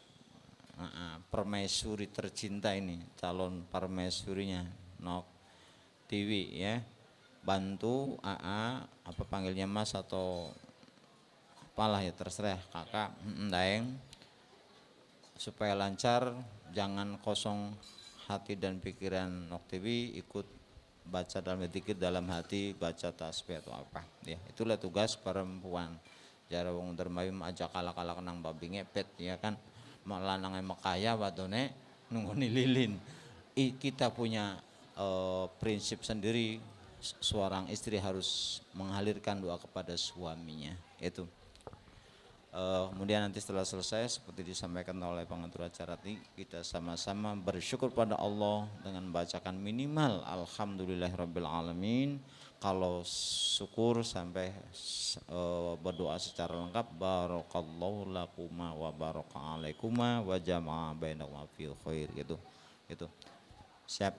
permaisuri tercinta ini, calon permaisurinya Nok TV ya. Bantu AA, apa panggilnya Mas atau apalah ya, terserah kakak, daeng, supaya lancar, jangan kosong hati dan pikiran Nok TV, ikut baca dalam zikir dalam hati, baca tasbih atau apa ya. Itulah tugas perempuan. Jara wong dermayum aja kala-kala kenang babi ngepet ya kan, lanangnya makaya watone nungguni lilin. Kita punya prinsip sendiri, seorang istri harus mengalirkan doa kepada suaminya itu. Kemudian nanti setelah selesai seperti disampaikan oleh pengatur acara tadi, kita sama-sama bersyukur pada Allah dengan membacakan minimal alhamdulillahirabbil alamin. Kalau syukur sampai berdoa secara lengkap, barakallahu lakuma wa baraka alaikuma wa jama'a bainakuma fi khair gitu. Itu. Siap.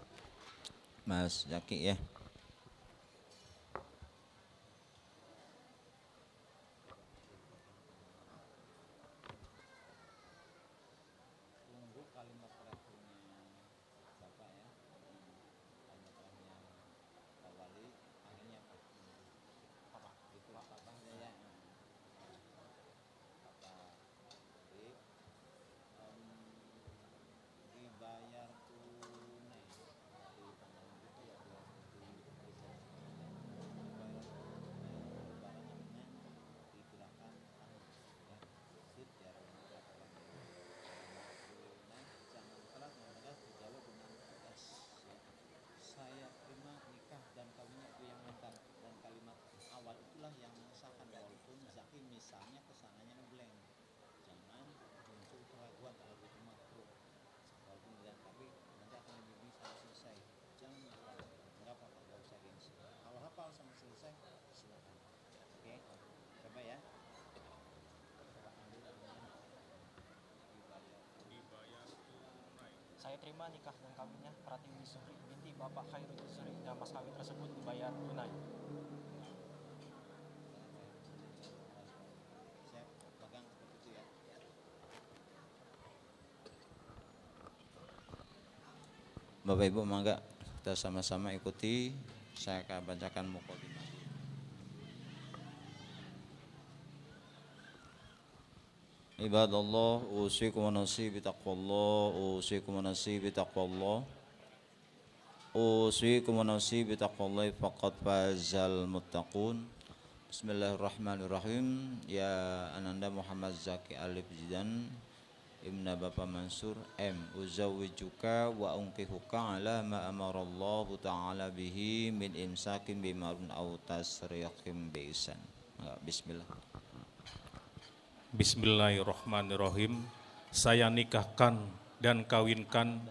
Mas Zaki ya. Saya terima nikah dan kawinnya Pratiwi Zuhri binti Bapak Khairuddin Zuhri dan mas kawin tersebut dibayar tunai. Bapak Ibu mangga kita sama-sama ikuti, saya akan bacakan mukadimah. Ibadallah, usikum wa nafsi bitaqwallah, usikum wa nafsi bitaqwallah, usikum wa nafsi bitaqwallah faqad fazal muttaqun. Bismillahirrahmanirrahim. Ya Ananda Muhammad Zaki Alif Zidan Ibna Bapak Mansur M. Uzawwijuka wa unkihuka ala ma amarallahu ta'ala bihi min imsakin bimarun au tasriqim biisan. Bismillah. Bismillahirrahmanirrahim. Saya nikahkan dan kawinkan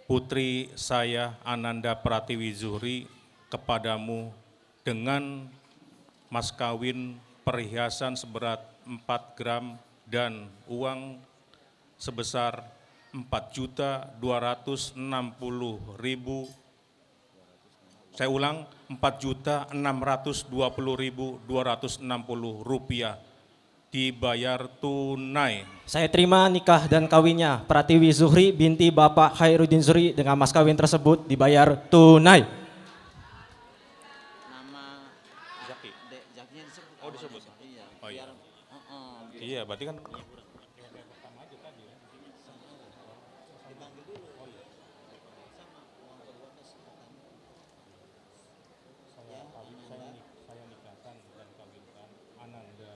putri saya Ananda Pratiwi Zuhri kepadamu dengan mas kawin perhiasan seberat 4 gram dan uang sebesar 4.260.000. Saya ulang, 4.620.260 rupiah dibayar tunai. Saya terima nikah dan kawinnya Pratiwi Zuhri binti Bapak Khairuddin Zuhri dengan mas kawin tersebut dibayar tunai. Nama Zaki. Zakinya disebut. Oh disebut. Iya. Oh iya. Biar, Iya, berarti kan dipanggil dulu. Oh iya. Sama uang kedua kesempatan. saya nikahkan dan kawinkan Ananda.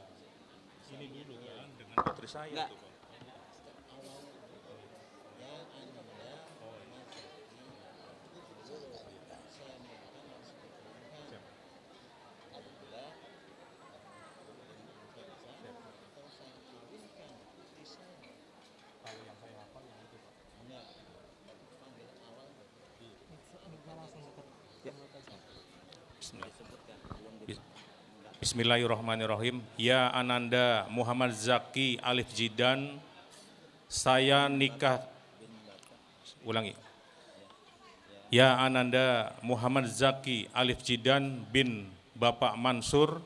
Ini dulu kan dengan putri saya Enggak. tuh, Pak. Bismillahirrahmanirrahim. Ya Ananda Muhammad Zaki Alif Zidan, saya nikah. Ulangi. Ya Ananda Muhammad Zaki Alif Zidan bin Bapak Mansur,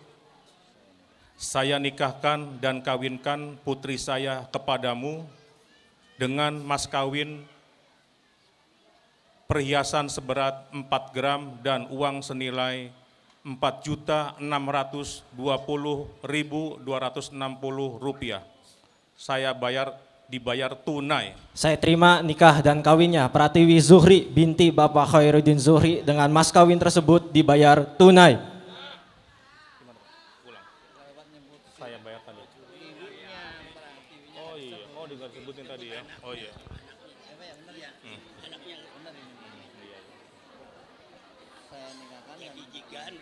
saya nikahkan dan kawinkan putri saya kepadamu dengan mas kawin perhiasan seberat 4 gram dan uang senilai Rp4.620.260. Saya dibayar tunai. Saya terima nikah dan kawinnya Pratiwi Zuhri binti Bapak Khairuddin Zuhri dengan mas kawin tersebut dibayar tunai. Saya bayar tadi. Oh iya, disebutin tadi ya. Oh iya.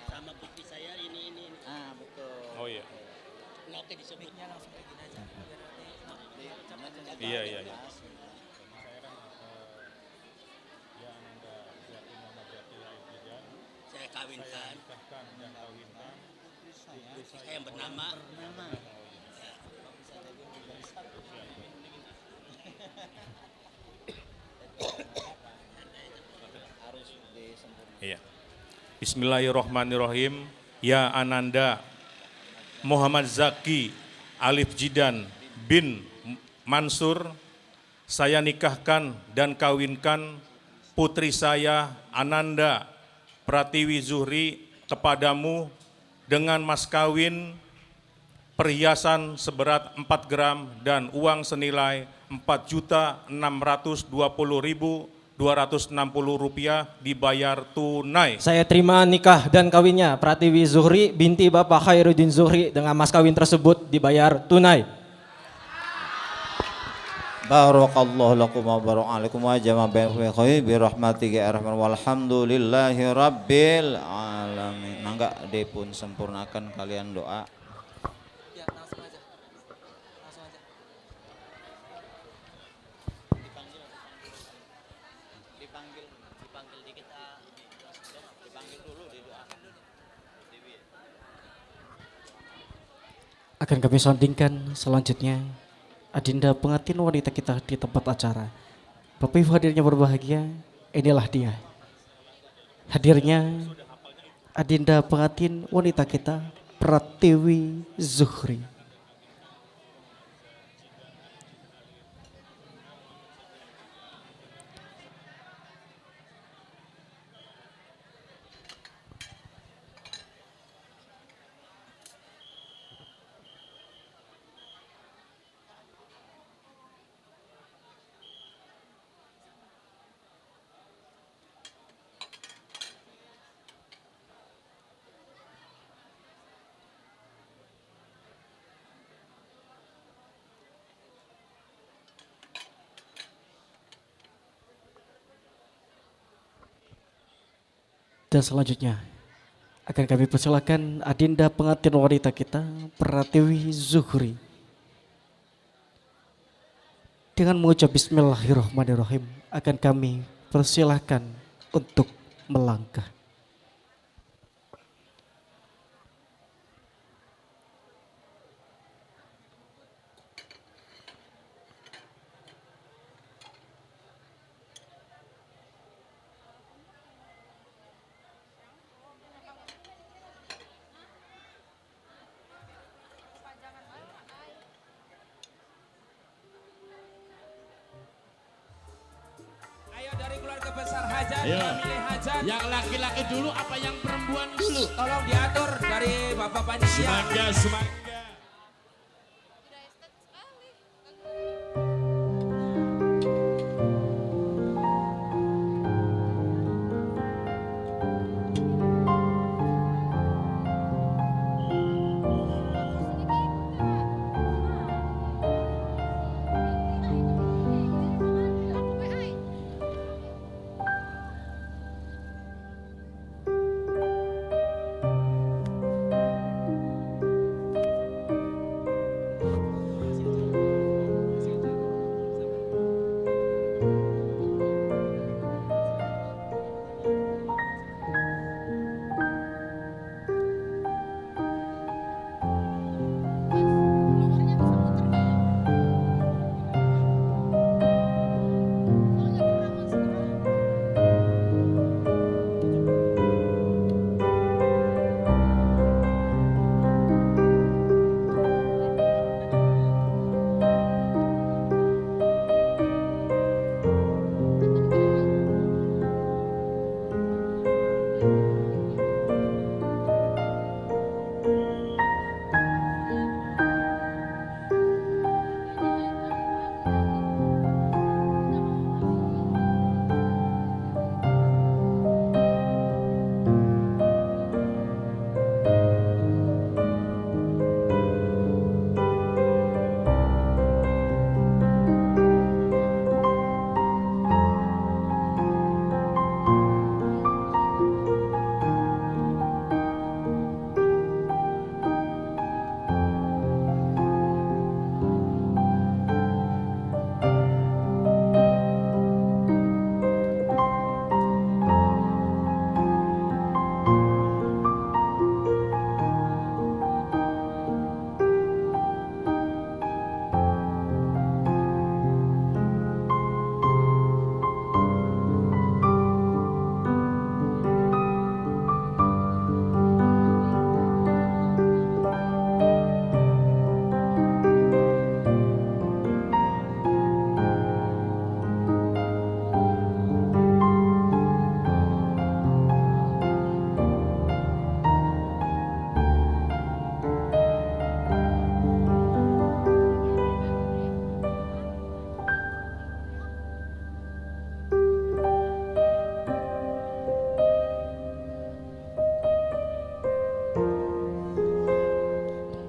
Sama putri saya ini. Betul. Oh iya. Note disebutnya langsung kayak gini aja. Iya. Saya kawinkan. Saya yang bernama. Iya. Bismillahirrahmanirrahim. Ya Ananda Muhammad Zaki Alif Jidan bin Mansur, saya nikahkan dan kawinkan putri saya Ananda Pratiwi Zuhri kepadamu dengan mas kawin perhiasan seberat 4 gram dan uang senilai Rp4.620.260 dibayar tunai. Saya terima nikah dan kawinnya Pratiwi Zuhri binti Bapak Khairuddin Zuhri dengan mas kawin tersebut dibayar tunai. Barakallahu lakum wa bara'alaikum wa jama'a bainakum bi khair bi rahmatika ya arhamar walhamdulillahi rabbil alamin. Mangga dipun sempurnakan kalian doa. Ya, langsung aja. Dipanggil dikit. Dipanggil dulu didoakan dulu. Akan kami soundingkan selanjutnya Adinda pengantin wanita kita di tempat acara. Bapak Ibu hadirnya berbahagia, inilah dia. Hadirnya Adinda pengantin wanita kita Pratiwi Zuhri. Dan selanjutnya akan kami persilakan Adinda pengantin wanita kita Pratiwi Zuhri dengan mengucap Bismillahirrahmanirrahim akan kami persilahkan untuk melangkah. Ayo dari keluarga besar hajat, memilih hajat. Yang laki-laki dulu apa yang perempuan dulu? Tolong diatur dari Bapak Panitia. Semangga.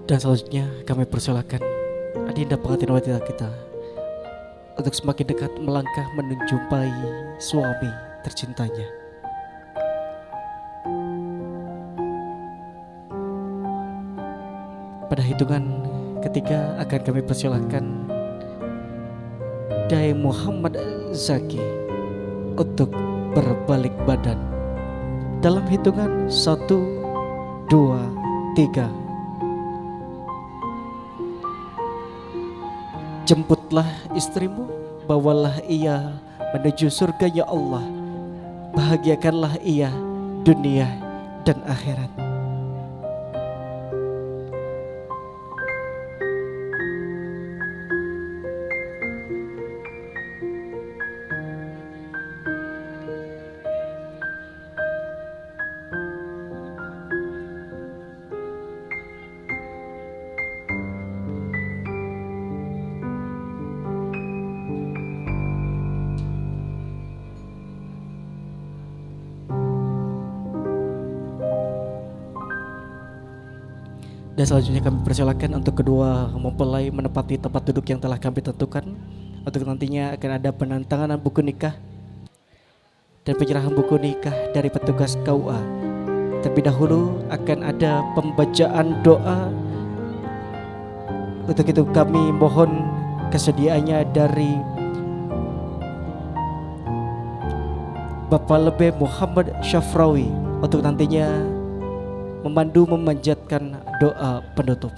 Dan selanjutnya kami persilakan adinda pengantin wanita kita untuk semakin dekat melangkah menjumpai suami tercintanya. Pada hitungan ketiga akan kami persilakan Dai Muhammad Zaki untuk berbalik badan. Dalam hitungan 1, 2, 3. Jemputlah istrimu, bawalah ia menuju surganya Allah. Bahagiakanlah ia dunia dan akhirat. Dan selanjutnya kami persilakan untuk kedua mempelai menempati tempat duduk yang telah kami tentukan. Untuk nantinya akan ada penantanganan buku nikah dan penyerahan buku nikah dari petugas KUA. Terlebih dahulu akan ada pembacaan doa. Untuk itu kami mohon kesediaannya dari Bapak Lebe Muhammad Syafrawi untuk nantinya memandu memanjatkan doa penutup.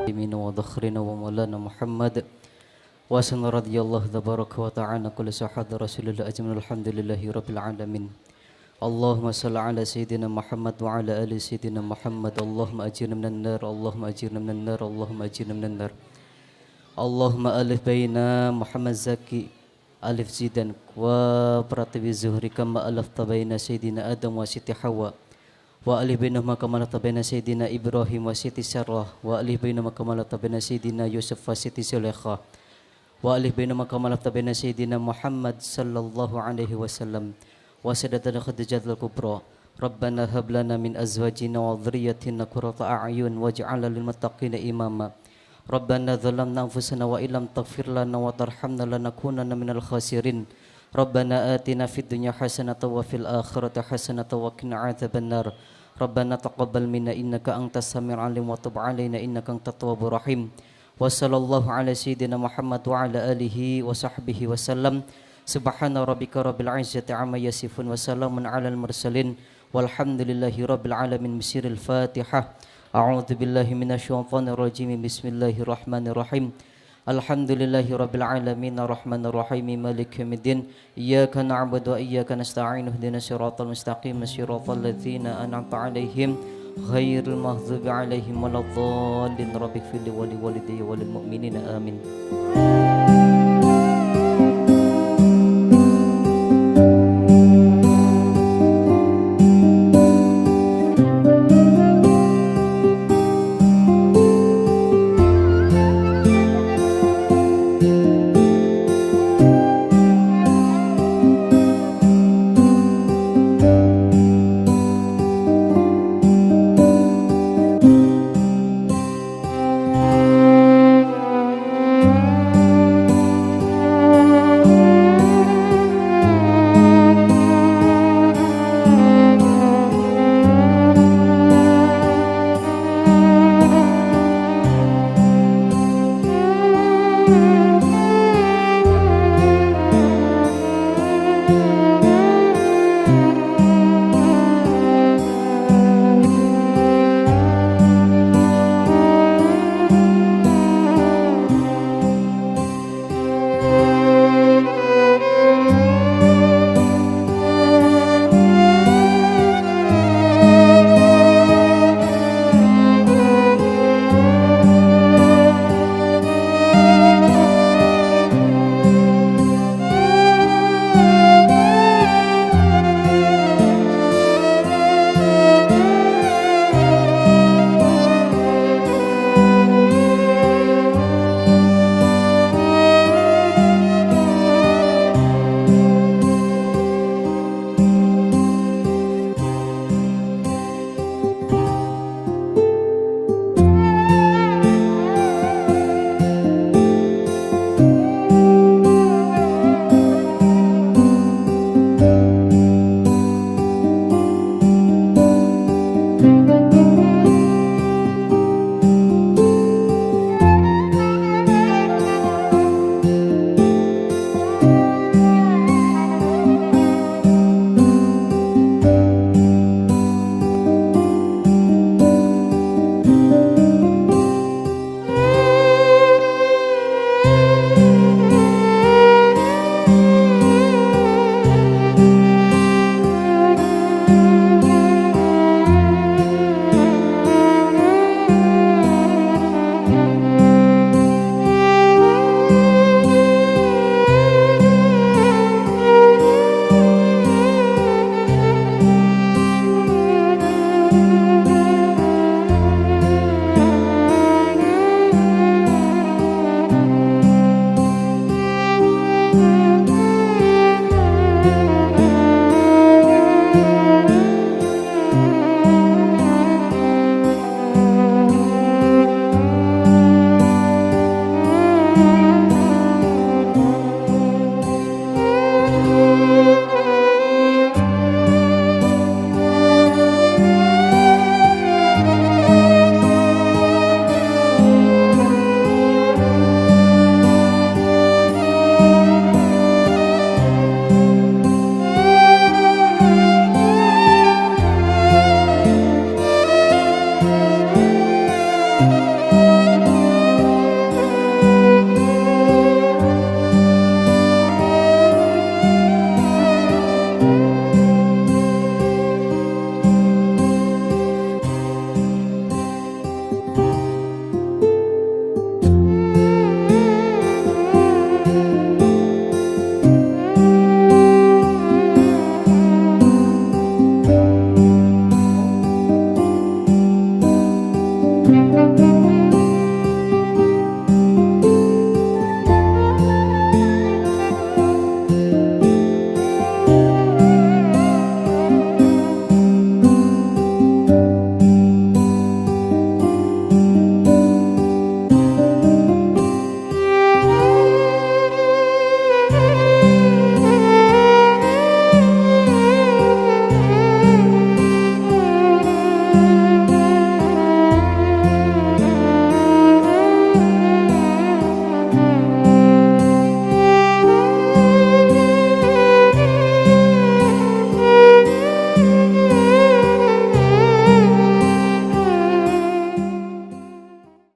Wa dakhrina wa maulana Muhammad wa sanna radhiyallahu tabaraka wa ta'ala kulli sahada rasulillah ajmain alhamdulillahi rabbil alamin. Allahumma salli ala sayyidina Muhammad wa ala ali sayyidina Muhammad. Allahumma ajirna minan nar, Allahumma ajirna minan nar, Allahumma ajirna minan nar. Allahumma alif baina Muhammad Zaki alif zidan wa pratibi zuhri kama alaf tabaina sayyidina Adam wa siti Hawa wa alif bainahuma kama alaf tabaina sayyidina Ibrahim wa siti Sarah wa alif bainahuma kama alaf tabaina sayyidina Yusuf wa siti Zulaikha wa alif bainahuma kama alaf tabaina sayyidina Muhammad sallallahu alaihi wasallam wa sadatana Khadijatul Kubra. Rabbana hab lana min azwajina wa dhurriyyatina qurrata a'yun waj'alna lil muttaqina imama. Rabbana zalamna anfusana wa illam taghfir lana wa tarhamna lanakunanna minal khasirin. Rabbana atina fid dunya hasanatan wa fil akhirati hasanatan wa qina adzabannar. Rabbana taqabbal minna innaka antas samiul alim wa tub alaina innaka antat tawwabur rahim. Wa sallallahu ala sayyidina Muhammad wa ala alihi wa sahbihi wasallam. Subhana rabbika rabbil izzati amma yasifun wa salamun alal mursalin walhamdulillahi rabbil alamin. Bisiril Fatihah. A'udzu billahi minasyaitonir rajim. Bismillahirrahmanirrahim. Alhamdulillahi rabbil alamin arrahmanir rahim maliki yaumiddin. Iyyaka na'budu wa iyyaka nasta'in ihdinas siratal mustaqim siratal ladzina an'amta 'alaihim ghairil maghdubi 'alaihim waladdallin. Rabbighfirli wa li walidayya wa lil mu'minina amin.